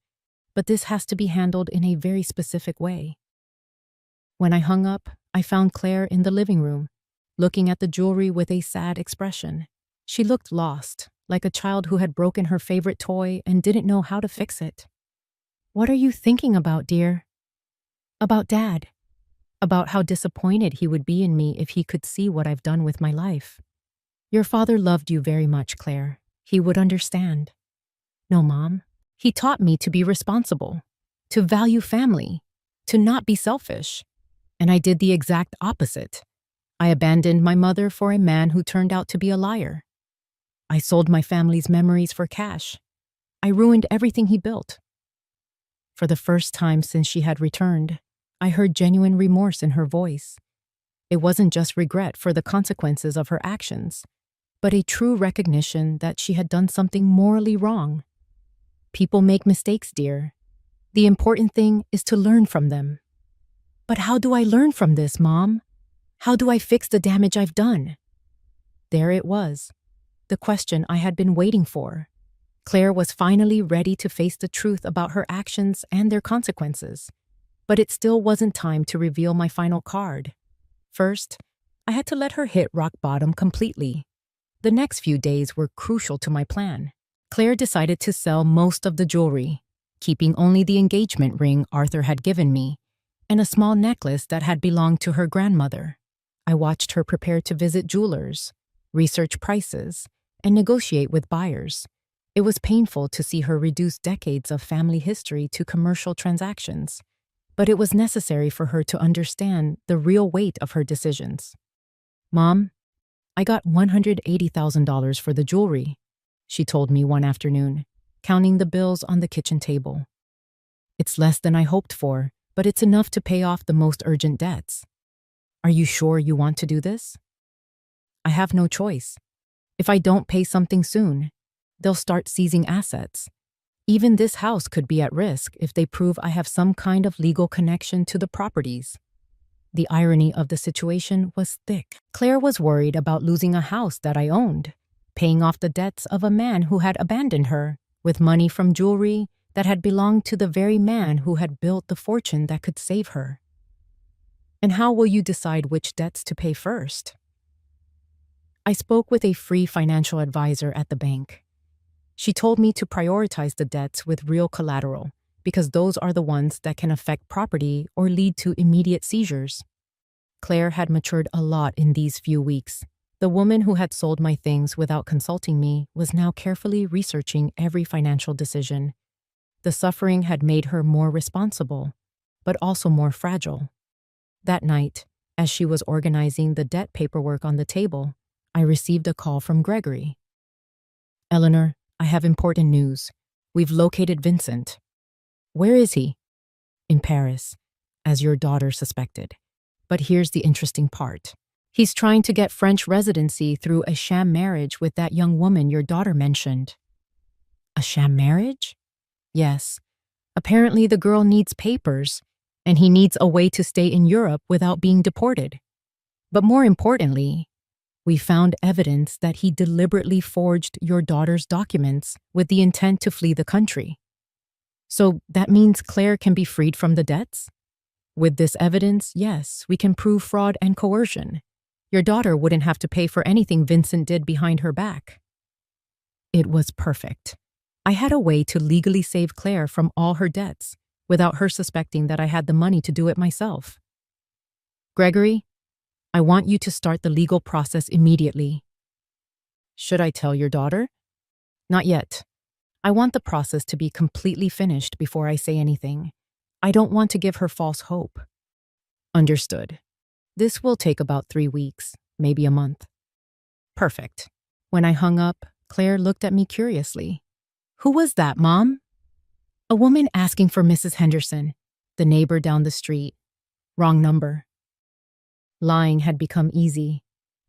but this has to be handled in a very specific way. When I hung up, I found Claire in the living room, looking at the jewelry with a sad expression. She looked lost, like a child who had broken her favorite toy and didn't know how to fix it. What are you thinking about, dear? About Dad. About how disappointed he would be in me if he could see what I've done with my life. Your father loved you very much, Claire. He would understand. No, Mom. He taught me to be responsible, to value family, to not be selfish. And I did the exact opposite. I abandoned my mother for a man who turned out to be a liar. I sold my family's memories for cash. I ruined everything he built. For the first time since she had returned, I heard genuine remorse in her voice. It wasn't just regret for the consequences of her actions, but a true recognition that she had done something morally wrong. People make mistakes, dear. The important thing is to learn from them. But how do I learn from this, Mom? How do I fix the damage I've done? There it was, the question I had been waiting for. Claire was finally ready to face the truth about her actions and their consequences. But it still wasn't time to reveal my final card. First, I had to let her hit rock bottom completely. The next few days were crucial to my plan. Claire decided to sell most of the jewelry, keeping only the engagement ring Arthur had given me, and a small necklace that had belonged to her grandmother. I watched her prepare to visit jewelers, research prices, and negotiate with buyers. It was painful to see her reduce decades of family history to commercial transactions, but it was necessary for her to understand the real weight of her decisions. Mom, I got $180,000 for the jewelry, she told me one afternoon, counting the bills on the kitchen table. It's less than I hoped for, but it's enough to pay off the most urgent debts. Are you sure you want to do this? I have no choice. If I don't pay something soon, they'll start seizing assets. Even this house could be at risk if they prove I have some kind of legal connection to the properties. The irony of the situation was thick. Claire was worried about losing a house that I owned, paying off the debts of a man who had abandoned her, with money from jewelry that had belonged to the very man who had built the fortune that could save her. And how will you decide which debts to pay first? I spoke with a free financial advisor at the bank. She told me to prioritize the debts with real collateral, because those are the ones that can affect property or lead to immediate seizures. Claire had matured a lot in these few weeks. The woman who had sold my things without consulting me was now carefully researching every financial decision. The suffering had made her more responsible, but also more fragile. That night, as she was organizing the debt paperwork on the table, I received a call from Gregory. "Eleanor, I have important news. We've located Vincent." "Where is he?" "In Paris, as your daughter suspected. But here's the interesting part. He's trying to get French residency through a sham marriage with that young woman your daughter mentioned." "A sham marriage?" "Yes. Apparently the girl needs papers, and he needs a way to stay in Europe without being deported. But more importantly, we found evidence that he deliberately forged your daughter's documents with the intent to flee the country. So that means Claire can be freed from the debts? With this evidence, yes, we can prove fraud and coercion. Your daughter wouldn't have to pay for anything Vincent did behind her back." It was perfect. I had a way to legally save Claire from all her debts without her suspecting that I had the money to do it myself. "Gregory, I want you to start the legal process immediately." "Should I tell your daughter?" "Not yet. I want the process to be completely finished before I say anything. I don't want to give her false hope." "Understood. This will take about 3 weeks, maybe a month." "Perfect." When I hung up, Claire looked at me curiously. "Who was that, Mom?" "A woman asking for Mrs. Henderson, the neighbor down the street. Wrong number." Lying had become easy.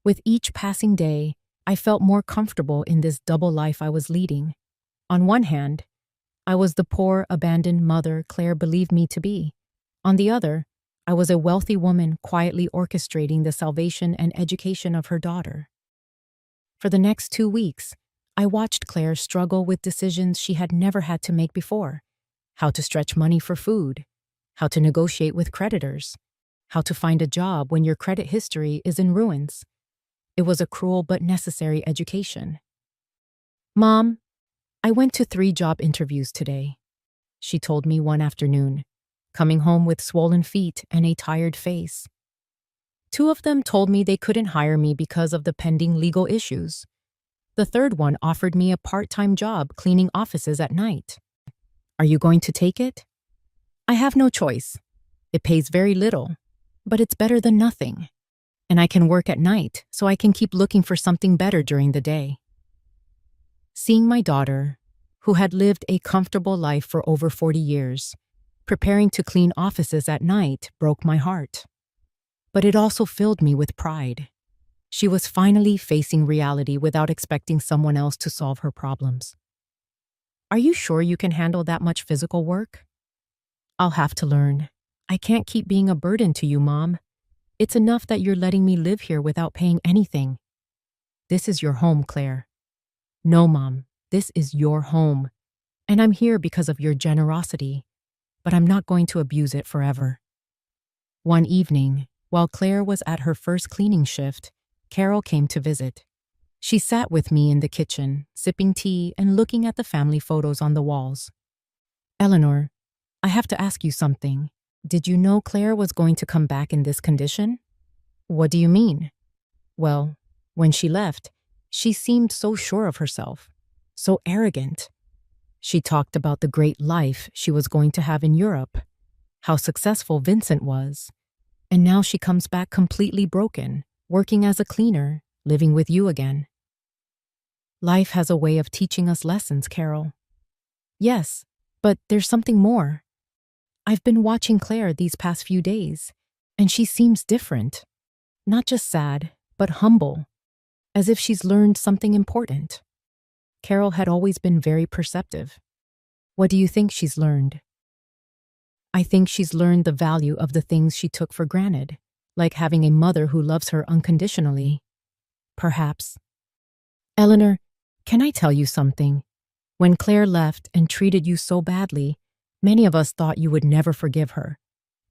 With each passing day, I felt more comfortable in this double life I was leading. On one hand, I was the poor, abandoned mother Claire believed me to be. On the other, I was a wealthy woman quietly orchestrating the salvation and education of her daughter. For the next 2 weeks, I watched Claire struggle with decisions she had never had to make before: how to stretch money for food, how to negotiate with creditors, how to find a job when your credit history is in ruins. It was a cruel but necessary education. "Mom, I went to 3 job interviews today," she told me one afternoon, coming home with swollen feet and a tired face. 2 of them told me they couldn't hire me because of the pending legal issues. The third one offered me a part-time job cleaning offices at night. "Are you going to take it?" "I have no choice. It pays very little, but it's better than nothing. And I can work at night, so I can keep looking for something better during the day." Seeing my daughter, who had lived a comfortable life for over 40 years, preparing to clean offices at night broke my heart. But it also filled me with pride. She was finally facing reality without expecting someone else to solve her problems. "Are you sure you can handle that much physical work?" "I'll have to learn. I can't keep being a burden to you, Mom. It's enough that you're letting me live here without paying anything." "This is your home, Claire." "No, Mom, this is your home. And I'm here because of your generosity, but I'm not going to abuse it forever." One evening, while Claire was at her first cleaning shift, Carol came to visit. She sat with me in the kitchen, sipping tea and looking at the family photos on the walls. "Eleanor, I have to ask you something. Did you know Claire was going to come back in this condition?" "What do you mean?" "Well, when she left, she seemed so sure of herself, so arrogant. She talked about the great life she was going to have in Europe, how successful Vincent was, and now she comes back completely broken, working as a cleaner, living with you again." Life has a way of teaching us lessons, Carol. "Yes, but there's something more. I've been watching Claire these past few days, and she seems different. Not just sad, but humble. as if she's learned something important. Carol had always been very perceptive. What do you think she's learned? I think she's learned the value of the things she took for granted, like having a mother who loves her unconditionally. Perhaps. Eleanor, can I tell you something? When Claire left and treated you so badly, many of us thought you would never forgive her.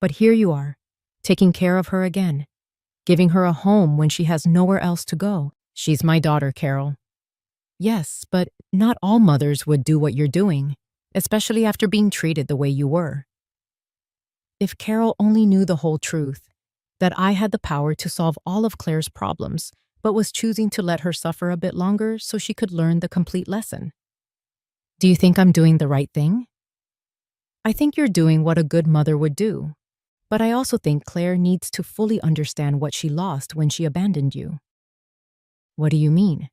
But here you are, taking care of her again, giving her a home when she has nowhere else to go. She's my daughter, Carol. Yes, but not all mothers would do what you're doing, especially after being treated the way you were. If Carol only knew the whole truth, that I had the power to solve all of Claire's problems, but was choosing to let her suffer a bit longer so she could learn the complete lesson. Do you think I'm doing the right thing? I think you're doing what a good mother would do, but I also think Claire needs to fully understand what she lost when she abandoned you. What do you mean?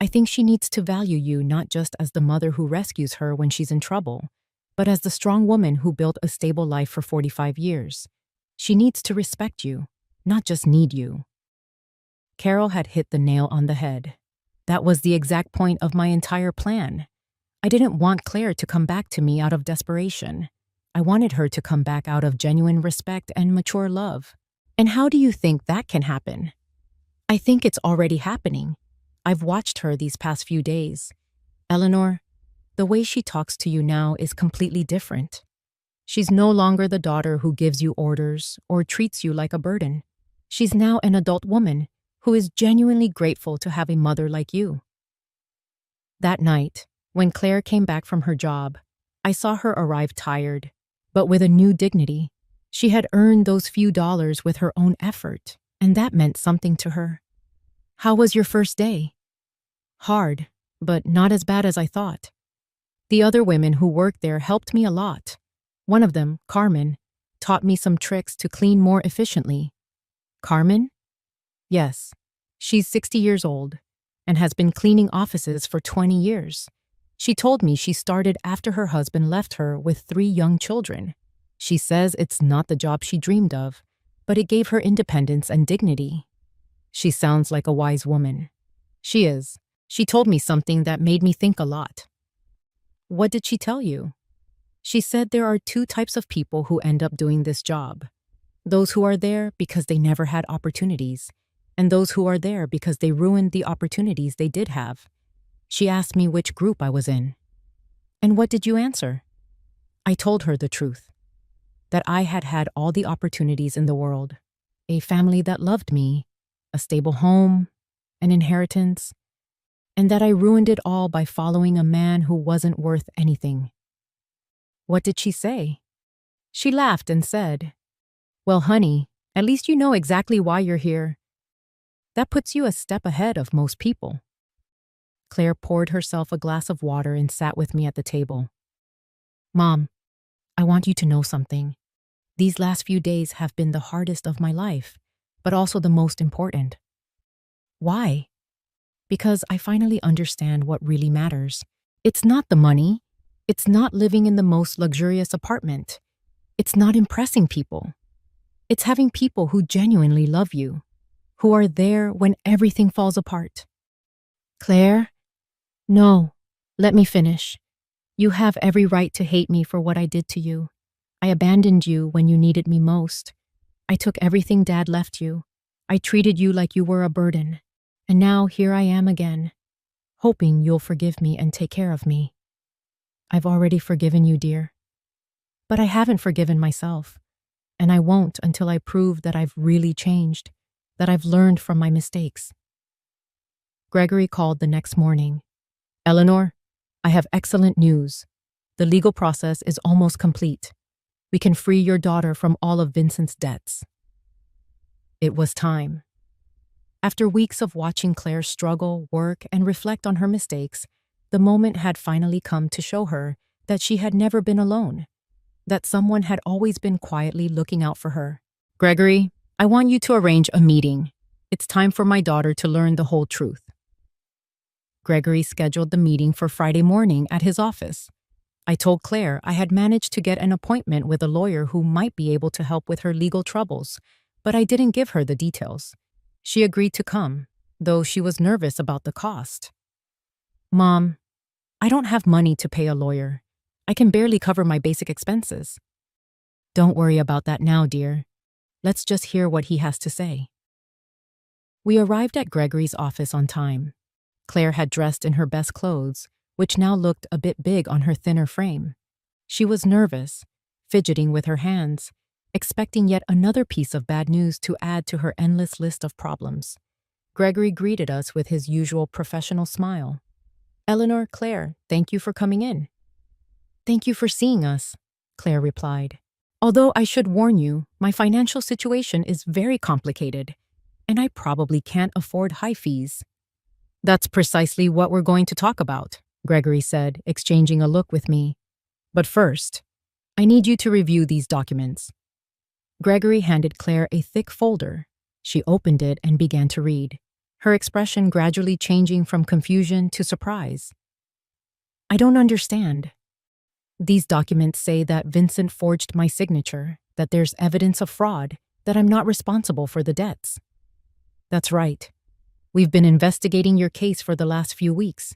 I think she needs to value you not just as the mother who rescues her when she's in trouble, but as the strong woman who built a stable life for 45 years. She needs to respect you, not just need you. Carol had hit the nail on the head. That was the exact point of my entire plan. I didn't want Claire to come back to me out of desperation. I wanted her to come back out of genuine respect and mature love. And how do you think that can happen? I think it's already happening. I've watched her these past few days. Eleanor, the way she talks to you now is completely different. She's no longer the daughter who gives you orders or treats you like a burden. She's now an adult woman who is genuinely grateful to have a mother like you. That night, when Claire came back from her job, I saw her arrive tired, but with a new dignity. She had earned those few dollars with her own effort, and that meant something to her. How was your first day? Hard, but not as bad as I thought. The other women who worked there helped me a lot. One of them, Carmen, taught me some tricks to clean more efficiently. Carmen? Yes, she's 60 years old and has been cleaning offices for 20 years. She told me she started after her husband left her with 3 young children. She says it's not the job she dreamed of, but it gave her independence and dignity. She sounds like a wise woman. She is. She told me something that made me think a lot. What did she tell you? She said there are 2 types of people who end up doing this job. Those who are there because they never had opportunities, and those who are there because they ruined the opportunities they did have. She asked me which group I was in. And what did you answer? I told her the truth, that I had had all the opportunities in the world, a family that loved me, a stable home, an inheritance, and that I ruined it all by following a man who wasn't worth anything. What did she say? She laughed and said, "Well, honey, at least you know exactly why you're here. That puts you a step ahead of most people." Claire poured herself a glass of water and sat with me at the table. Mom, I want you to know something. These last few days have been the hardest of my life, but also the most important. Why? Because I finally understand what really matters. It's not the money. It's not living in the most luxurious apartment. It's not impressing people. It's having people who genuinely love you, who are there when everything falls apart. Claire? No, let me finish. You have every right to hate me for what I did to you. I abandoned you when you needed me most. I took everything Dad left you. I treated you like you were a burden. And now here I am again, hoping you'll forgive me and take care of me. I've already forgiven you, dear. But I haven't forgiven myself, and I won't until I prove that I've really changed, that I've learned from my mistakes. Gregory called the next morning. Eleanor, I have excellent news. The legal process is almost complete. We can free your daughter from all of Vincent's debts. It was time. After weeks of watching Claire struggle, work, and reflect on her mistakes, the moment had finally come to show her that she had never been alone, that someone had always been quietly looking out for her. Gregory, I want you to arrange a meeting. It's time for my daughter to learn the whole truth. Gregory scheduled the meeting for Friday morning at his office. I told Claire I had managed to get an appointment with a lawyer who might be able to help with her legal troubles, but I didn't give her the details. She agreed to come. though she was nervous about the cost. Mom, I don't have money to pay a lawyer. I can barely cover my basic expenses. Don't worry about that now, dear. Let's just hear what he has to say. We arrived at Gregory's office on time. Claire had dressed in her best clothes, which now looked a bit big on her thinner frame. She was nervous, fidgeting with her hands, expecting yet another piece of bad news to add to her endless list of problems. Gregory greeted us with his usual professional smile. Eleanor, Claire, thank you for coming in. Thank you for seeing us, Claire replied. Although I should warn you, my financial situation is very complicated, and I probably can't afford high fees. That's precisely what we're going to talk about, Gregory said, exchanging a look with me. But first, I need you to review these documents. Gregory handed Claire a thick folder. She opened it and began to read, her expression gradually changing from confusion to surprise. I don't understand. These documents say that Vincent forged my signature, that there's evidence of fraud, that I'm not responsible for the debts. That's right. We've been investigating your case for the last few weeks.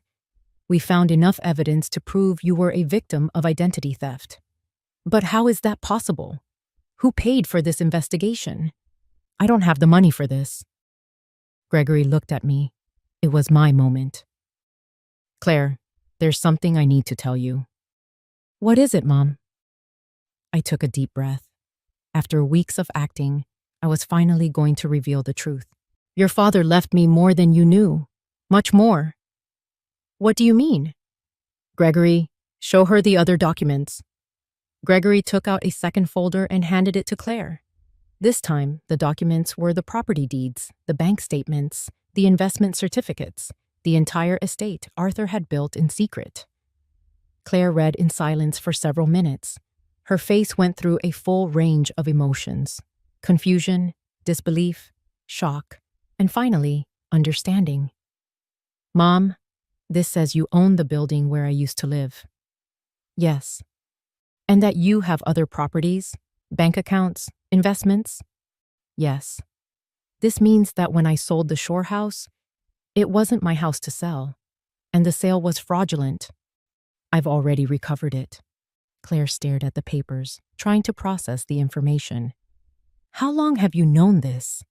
We found enough evidence to prove you were a victim of identity theft. But how is that possible? Who paid for this investigation? I don't have the money for this. Gregory looked at me. It was my moment. Claire, there's something I need to tell you. What is it, Mom? I took a deep breath. After weeks of acting, I was finally going to reveal the truth. Your father left me more than you knew. Much more. What do you mean? Gregory, show her the other documents. Gregory took out a second folder and handed it to Claire. This time, the documents were the property deeds, the bank statements, the investment certificates, the entire estate Arthur had built in secret. Claire read in silence for several minutes. Her face went through a full range of emotions: confusion, disbelief, shock, and finally, understanding. Mom, this says you own the building where I used to live. Yes. And that you have other properties, bank accounts, investments? Yes. This means that when I sold the shore house, it wasn't my house to sell, and the sale was fraudulent. I've already recovered it. Claire stared at the papers, trying to process the information. How long have you known this?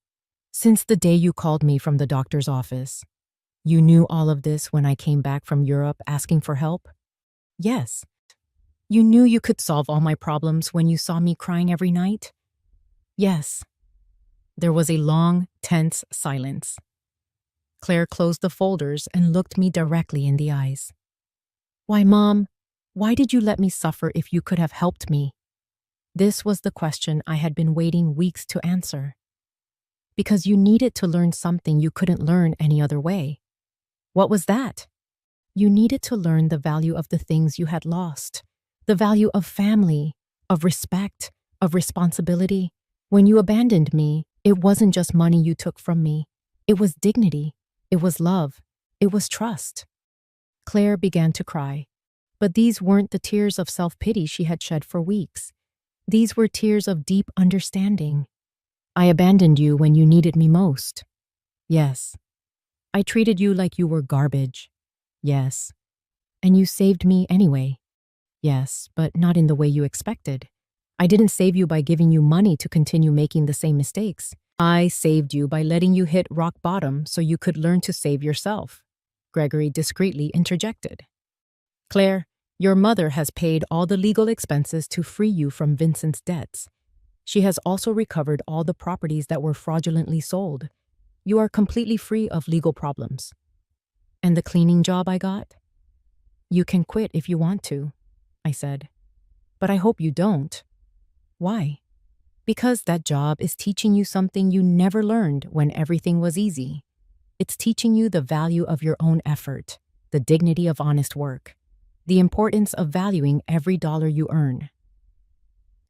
Since the day you called me from the doctor's office. You knew all of this when I came back from Europe asking for help? Yes. You knew you could solve all my problems when you saw me crying every night? Yes. There was a long, tense silence. Claire closed the folders and looked me directly in the eyes. Why, Mom, why did you let me suffer if you could have helped me? This was the question I had been waiting weeks to answer. Because you needed to learn something you couldn't learn any other way. What was that? You needed to learn the value of the things you had lost, the value of family, of respect, of responsibility. When you abandoned me, it wasn't just money you took from me. It was dignity. It was love. It was trust. Claire began to cry, but these weren't the tears of self-pity she had shed for weeks. These were tears of deep understanding. I abandoned you when you needed me most. Yes. I treated you like you were garbage. Yes. And you saved me anyway. Yes, but not in the way you expected. I didn't save you by giving you money to continue making the same mistakes. I saved you by letting you hit rock bottom so you could learn to save yourself. Gregory discreetly interjected. Claire, your mother has paid all the legal expenses to free you from Vincent's debts. She has also recovered all the properties that were fraudulently sold. You are completely free of legal problems. And the cleaning job I got? You can quit if you want to, I said. But I hope you don't. Why? Because that job is teaching you something you never learned when everything was easy. It's teaching you the value of your own effort, the dignity of honest work, the importance of valuing every dollar you earn.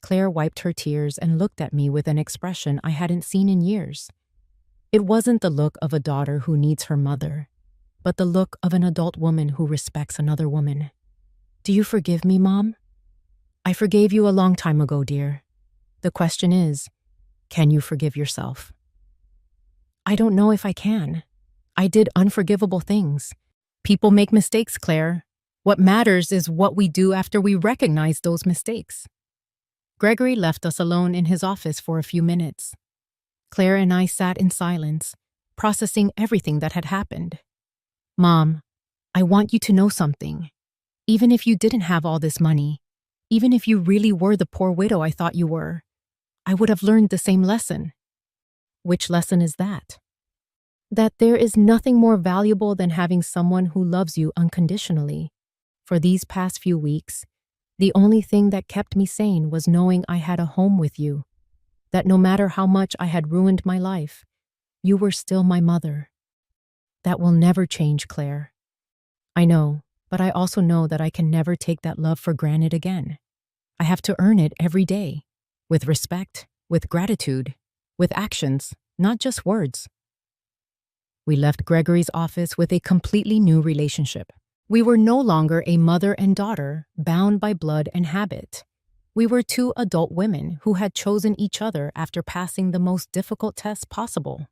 Claire wiped her tears and looked at me with an expression I hadn't seen in years. It wasn't the look of a daughter who needs her mother, but the look of an adult woman who respects another woman. Do you forgive me, Mom? I forgave you a long time ago, dear. The question is, can you forgive yourself? I don't know if I can, I did unforgivable things. People make mistakes, Claire. What matters is what we do after we recognize those mistakes. Gregory left us alone in his office for a few minutes. Claire and I sat in silence, processing everything that had happened. Mom, I want you to know something. Even if you didn't have all this money, even if you really were the poor widow I thought you were, I would have learned the same lesson. Which lesson is that? That there is nothing more valuable than having someone who loves you unconditionally. For these past few weeks, the only thing that kept me sane was knowing I had a home with you. That no matter how much I had ruined my life, you were still my mother. That will never change, Claire. I know, but I also know that I can never take that love for granted again. I have to earn it every day, with respect, with gratitude, with actions, not just words. We left Gregory's office with a completely new relationship. We were no longer a mother and daughter bound by blood and habit. We were two adult women who had chosen each other after passing the most difficult tests possible.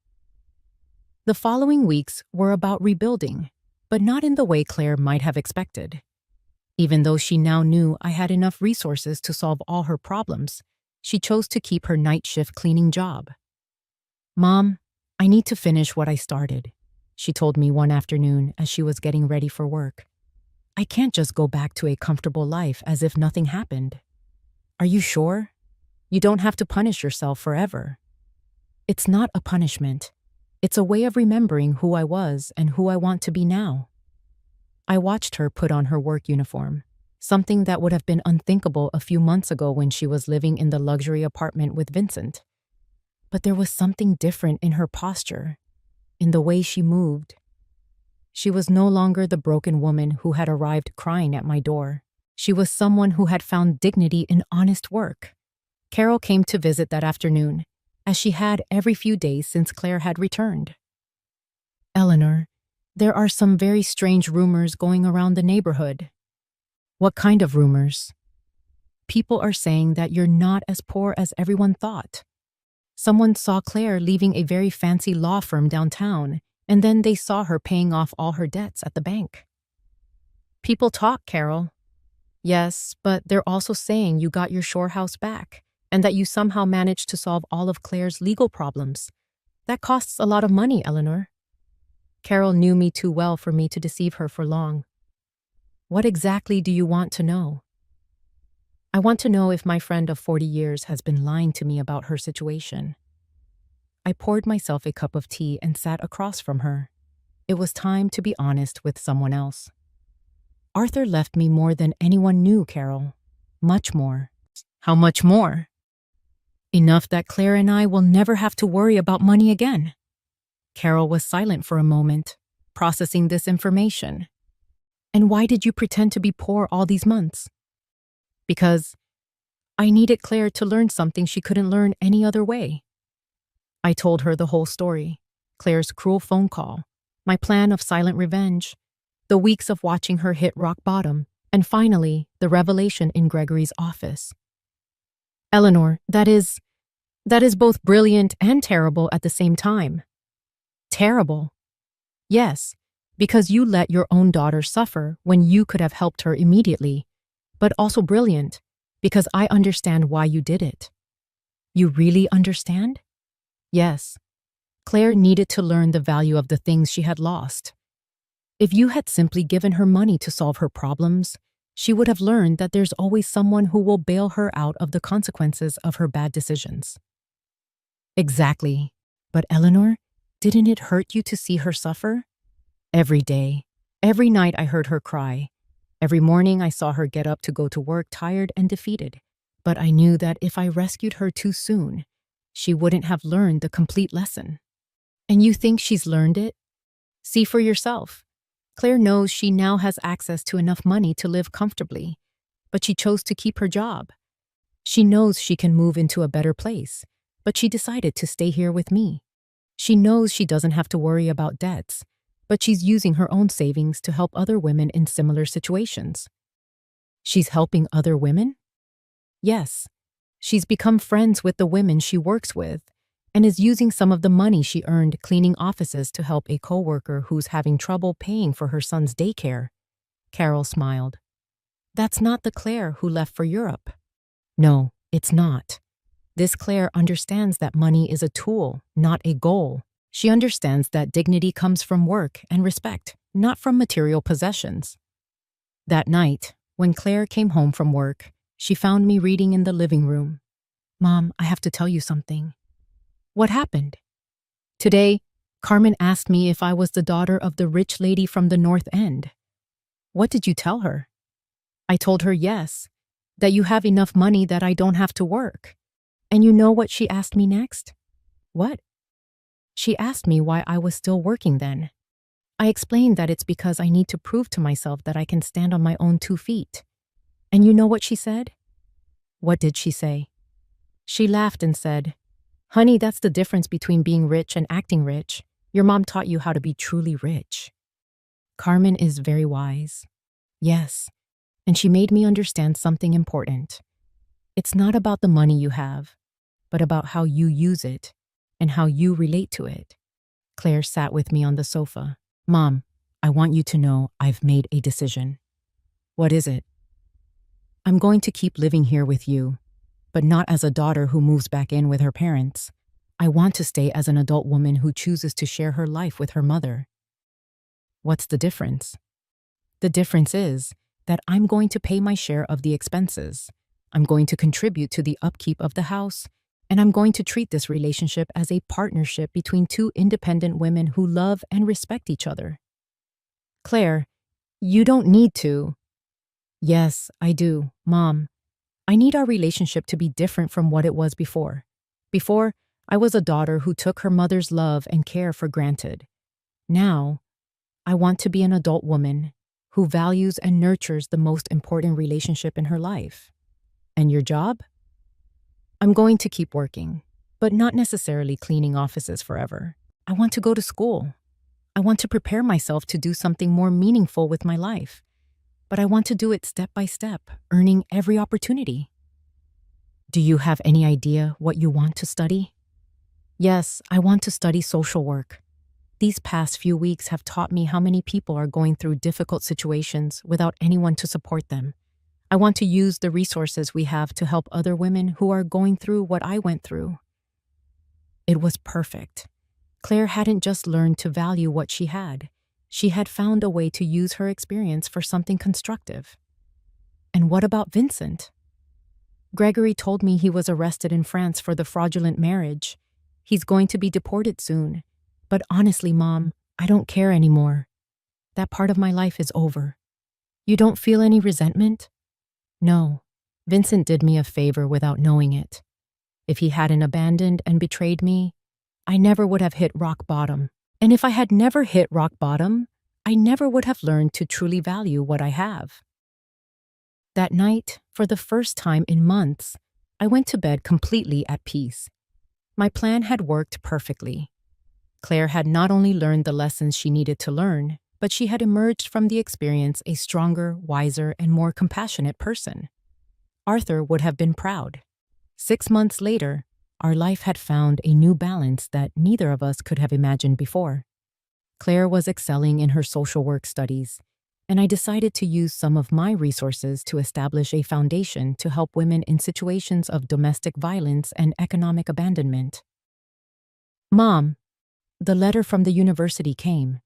The following weeks were about rebuilding, but not in the way Claire might have expected. Even though she now knew I had enough resources to solve all her problems, she chose to keep her night shift cleaning job. Mom, I need to finish what I started, she told me one afternoon as she was getting ready for work. I can't just go back to a comfortable life as if nothing happened. Are you sure? You don't have to punish yourself forever. It's not a punishment. It's a way of remembering who I was and who I want to be now. I watched her put on her work uniform, something that would have been unthinkable a few months ago when she was living in the luxury apartment with Vincent. But there was something different in her posture, in the way she moved. She was no longer the broken woman who had arrived crying at my door. She was someone who had found dignity in honest work. Carol came to visit that afternoon, as she had every few days since Claire had returned. Eleanor, there are some very strange rumors going around the neighborhood. What kind of rumors? People are saying that you're not as poor as everyone thought. Someone saw Claire leaving a very fancy law firm downtown, and then they saw her paying off all her debts at the bank. People talk, Carol. Yes, but they're also saying you got your shore house back, and that you somehow managed to solve all of Claire's legal problems. That costs a lot of money, Eleanor. Carol knew me too well for me to deceive her for long. What exactly do you want to know? I want to know if my friend of 40 years has been lying to me about her situation. I poured myself a cup of tea and sat across from her. It was time to be honest with someone else. Arthur left me more than anyone knew, Carol. Much more. How much more? Enough that Claire and I will never have to worry about money again. Carol was silent for a moment, processing this information. And why did you pretend to be poor all these months? Because I needed Claire to learn something she couldn't learn any other way. I told her the whole story, Claire's cruel phone call, my plan of silent revenge, the weeks of watching her hit rock bottom, and finally, the revelation in Gregory's office. Eleanor, that is both brilliant and terrible at the same time. Terrible. Yes, because you let your own daughter suffer when you could have helped her immediately, but also brilliant, because I understand why you did it. You really understand? Yes. Claire needed to learn the value of the things she had lost. If you had simply given her money to solve her problems, she would have learned that there's always someone who will bail her out of the consequences of her bad decisions. Exactly. But Eleanor, didn't it hurt you to see her suffer? Every day, every night I heard her cry. Every morning I saw her get up to go to work tired and defeated. But I knew that if I rescued her too soon, she wouldn't have learned the complete lesson. And you think she's learned it? See for yourself. Claire knows she now has access to enough money to live comfortably, but she chose to keep her job. She knows she can move into a better place, but she decided to stay here with me. She knows she doesn't have to worry about debts, but she's using her own savings to help other women in similar situations. She's helping other women? Yes. She's become friends with the women she works with, and is using some of the money she earned cleaning offices to help a coworker who's having trouble paying for her son's daycare. Carol smiled. That's not the Claire who left for Europe. No, it's not. This Claire understands that money is a tool, not a goal. She understands that dignity comes from work and respect, not from material possessions. That night, when Claire came home from work, she found me reading in the living room. Mom, I have to tell you something. What happened? Today, Carmen asked me if I was the daughter of the rich lady from the North End. What did you tell her? I told her yes, that you have enough money that I don't have to work. And you know what she asked me next? What? She asked me why I was still working then. I explained that it's because I need to prove to myself that I can stand on my own 2 feet. And you know what she said? What did she say? She laughed and said, Honey, that's the difference between being rich and acting rich. Your mom taught you how to be truly rich. Carmen is very wise. Yes, and she made me understand something important. It's not about the money you have, but about how you use it and how you relate to it. Claire sat with me on the sofa. Mom, I want you to know I've made a decision. What is it? I'm going to keep living here with you, but not as a daughter who moves back in with her parents. I want to stay as an adult woman who chooses to share her life with her mother. What's the difference? The difference is that I'm going to pay my share of the expenses. I'm going to contribute to the upkeep of the house, and I'm going to treat this relationship as a partnership between 2 independent women who love and respect each other. Claire, you don't need to. Yes, I do, Mom. I need our relationship to be different from what it was before. Before, I was a daughter who took her mother's love and care for granted. Now, I want to be an adult woman who values and nurtures the most important relationship in her life. And your job? I'm going to keep working, but not necessarily cleaning offices forever. I want to go to school. I want to prepare myself to do something more meaningful with my life. But I want to do it step by step, earning every opportunity. Do you have any idea what you want to study? Yes, I want to study social work. These past few weeks have taught me how many people are going through difficult situations without anyone to support them. I want to use the resources we have to help other women who are going through what I went through. It was perfect. Claire hadn't just learned to value what she had found a way to use her experience for something constructive. And what about Vincent? Gregory told me he was arrested in France for the fraudulent marriage. He's going to be deported soon. But honestly, Mom, I don't care anymore. That part of my life is over. You don't feel any resentment? No. Vincent did me a favor without knowing it. If he hadn't abandoned and betrayed me, I never would have hit rock bottom. And if I had never hit rock bottom, I never would have learned to truly value what I have. That night, for the first time in months, I went to bed completely at peace. My plan had worked perfectly. Claire had not only learned the lessons she needed to learn, but she had emerged from the experience a stronger, wiser, and more compassionate person. Arthur would have been proud. 6 months later, our life had found a new balance that neither of us could have imagined before. Claire was excelling in her social work studies, and I decided to use some of my resources to establish a foundation to help women in situations of domestic violence and economic abandonment. Mom, the letter from the university came,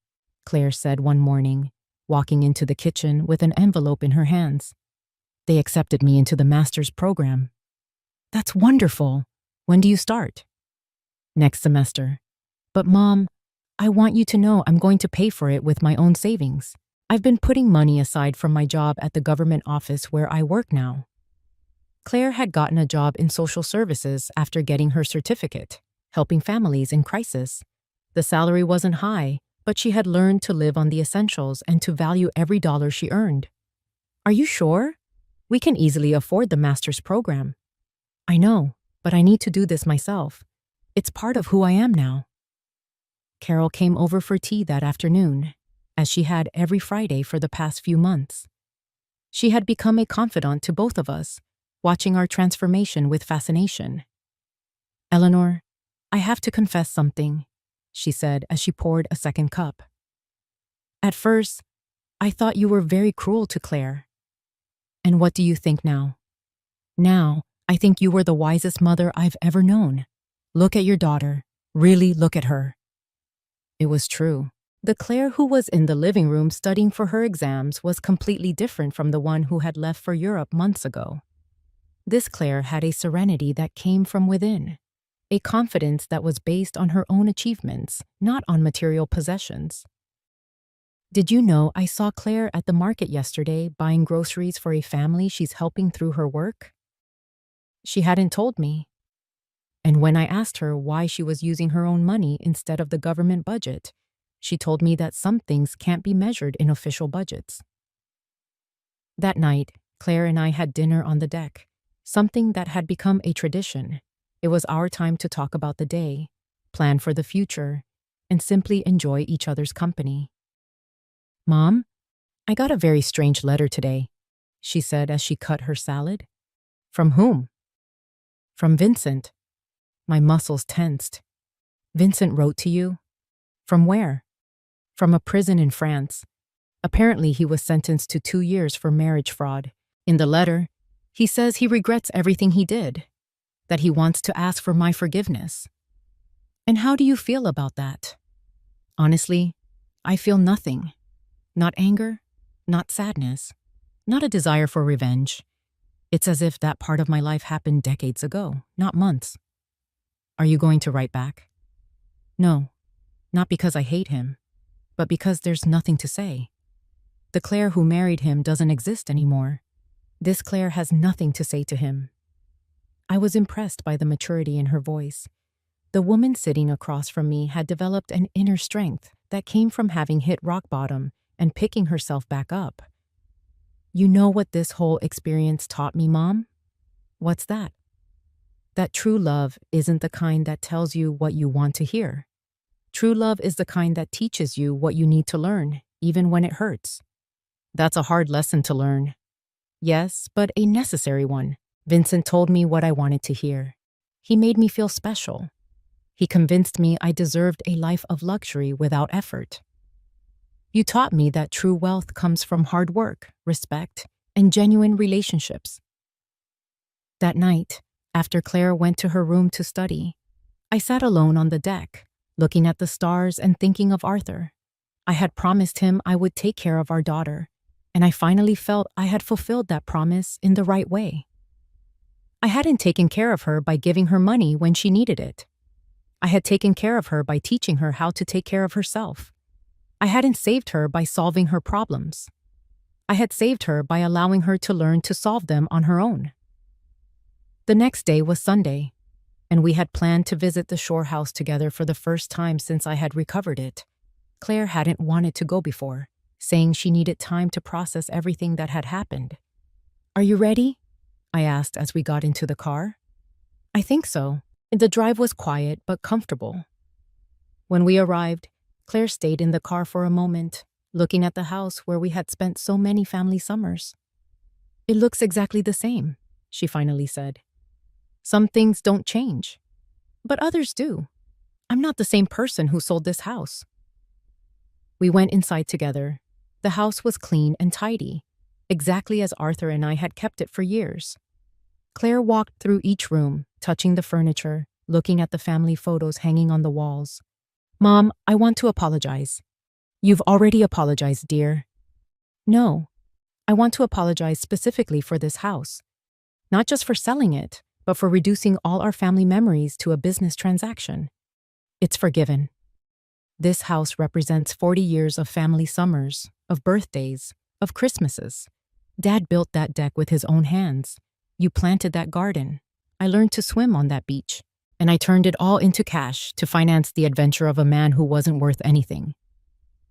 Claire said one morning, walking into the kitchen with an envelope in her hands. They accepted me into the master's program. That's wonderful. When do you start? Next semester. But Mom, I want you to know I'm going to pay for it with my own savings. I've been putting money aside from my job at the government office where I work now. Claire had gotten a job in social services after getting her certificate, helping families in crisis. The salary wasn't high, but she had learned to live on the essentials and to value every dollar she earned. Are you sure? We can easily afford the master's program. I know, but I need to do this myself. It's part of who I am now. Carol came over for tea that afternoon, as she had every Friday for the past few months. She had become a confidant to both of us, watching our transformation with fascination. Eleanor, I have to confess something, she said as she poured a second cup. At first, I thought you were very cruel to Claire. And what do you think now? Now, I think you were the wisest mother I've ever known. Look at your daughter. Really look at her. It was true. The Claire who was in the living room studying for her exams was completely different from the one who had left for Europe months ago. This Claire had a serenity that came from within, a confidence that was based on her own achievements, not on material possessions. Did you know I saw Claire at the market yesterday buying groceries for a family she's helping through her work? She hadn't told me. And when I asked her why she was using her own money instead of the government budget, she told me that some things can't be measured in official budgets. That night, Claire and I had dinner on the deck, something that had become a tradition. It was our time to talk about the day, plan for the future, and simply enjoy each other's company. Mom, I got a very strange letter today, she said as she cut her salad. From whom? From Vincent. My muscles tensed. Vincent wrote to you? From where? From a prison in France. Apparently he was sentenced to 2 years for marriage fraud. In the letter, he says he regrets everything he did, that he wants to ask for my forgiveness. And how do you feel about that? Honestly, I feel nothing. Not anger, not sadness, not a desire for revenge. It's as if that part of my life happened decades ago, not months. Are you going to write back? No, not because I hate him, but because there's nothing to say. The Claire who married him doesn't exist anymore. This Claire has nothing to say to him. I was impressed by the maturity in her voice. The woman sitting across from me had developed an inner strength that came from having hit rock bottom and picking herself back up. You know what this whole experience taught me, Mom? What's that? That true love isn't the kind that tells you what you want to hear. True love is the kind that teaches you what you need to learn, even when it hurts. That's a hard lesson to learn. Yes, but a necessary one. Vincent told me what I wanted to hear. He made me feel special. He convinced me I deserved a life of luxury without effort. You taught me that true wealth comes from hard work, respect, and genuine relationships. That night, after Claire went to her room to study, I sat alone on the deck, looking at the stars and thinking of Arthur. I had promised him I would take care of our daughter, and I finally felt I had fulfilled that promise in the right way. I hadn't taken care of her by giving her money when she needed it. I had taken care of her by teaching her how to take care of herself. I hadn't saved her by solving her problems. I had saved her by allowing her to learn to solve them on her own. The next day was Sunday, and we had planned to visit the shore house together for the first time since I had recovered it. Claire hadn't wanted to go before, saying she needed time to process everything that had happened. Are you ready? I asked as we got into the car. I think so. The drive was quiet but comfortable. When we arrived, Claire stayed in the car for a moment, looking at the house where we had spent so many family summers. It looks exactly the same, she finally said. Some things don't change, but others do. I'm not the same person who sold this house. We went inside together. The house was clean and tidy, exactly as Arthur and I had kept it for years. Claire walked through each room, touching the furniture, looking at the family photos hanging on the walls. Mom, I want to apologize. You've already apologized, dear. No, I want to apologize specifically for this house. Not just for selling it, but for reducing all our family memories to a business transaction. It's forgiven. This house represents 40 years of family summers, of birthdays, of Christmases. Dad built that deck with his own hands. You planted that garden. I learned to swim on that beach. And I turned it all into cash to finance the adventure of a man who wasn't worth anything.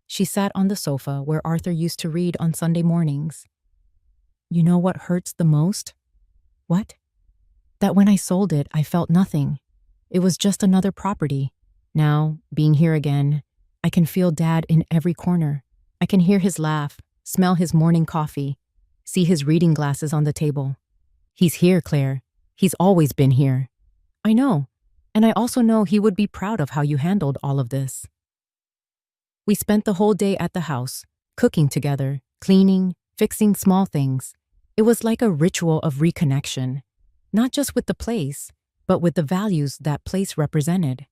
She sat on the sofa where Arthur used to read on Sunday mornings. You know what hurts the most? What? That when I sold it, I felt nothing. It was just another property. Now, being here again, I can feel Dad in every corner. I can hear his laugh, smell his morning coffee, see his reading glasses on the table. He's here, Claire. He's always been here. I know. And I also know he would be proud of how you handled all of this. We spent the whole day at the house, cooking together, cleaning, fixing small things. It was like a ritual of reconnection, not just with the place, but with the values that place represented.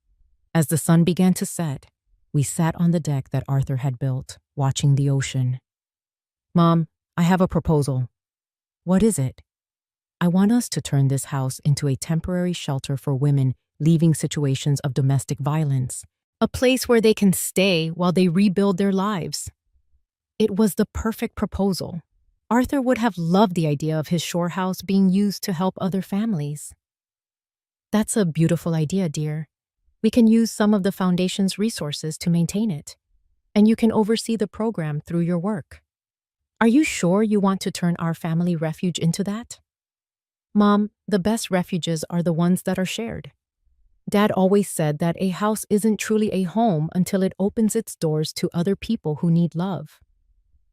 As the sun began to set, we sat on the deck that Arthur had built, watching the ocean. Mom, I have a proposal. What is it? I want us to turn this house into a temporary shelter for women leaving situations of domestic violence, a place where they can stay while they rebuild their lives. It was the perfect proposal. Arthur would have loved the idea of his shore house being used to help other families. That's a beautiful idea, dear. We can use some of the foundation's resources to maintain it, and you can oversee the program through your work. Are you sure you want to turn our family refuge into that? Mom, the best refuges are the ones that are shared. Dad always said that a house isn't truly a home until it opens its doors to other people who need love.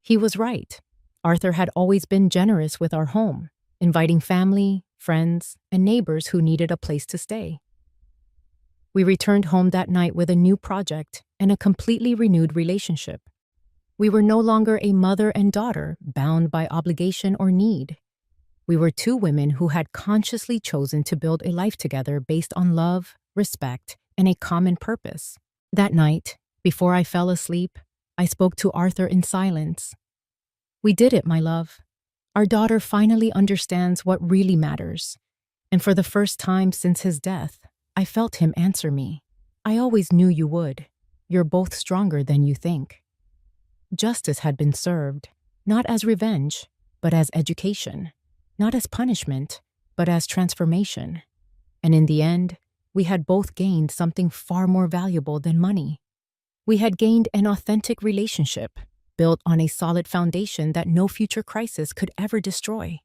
He was right. Arthur had always been generous with our home, inviting family, friends, and neighbors who needed a place to stay. We returned home that night with a new project and a completely renewed relationship. We were no longer a mother and daughter bound by obligation or need. We were two women who had consciously chosen to build a life together based on love, respect, and a common purpose. That night, before I fell asleep, I spoke to Arthur in silence. We did it, my love. Our daughter finally understands what really matters. And for the first time since his death, I felt him answer me. I always knew you would. You're both stronger than you think. Justice had been served, not as revenge, but as education. Not as punishment, but as transformation. And in the end, we had both gained something far more valuable than money. We had gained an authentic relationship, built on a solid foundation that no future crisis could ever destroy.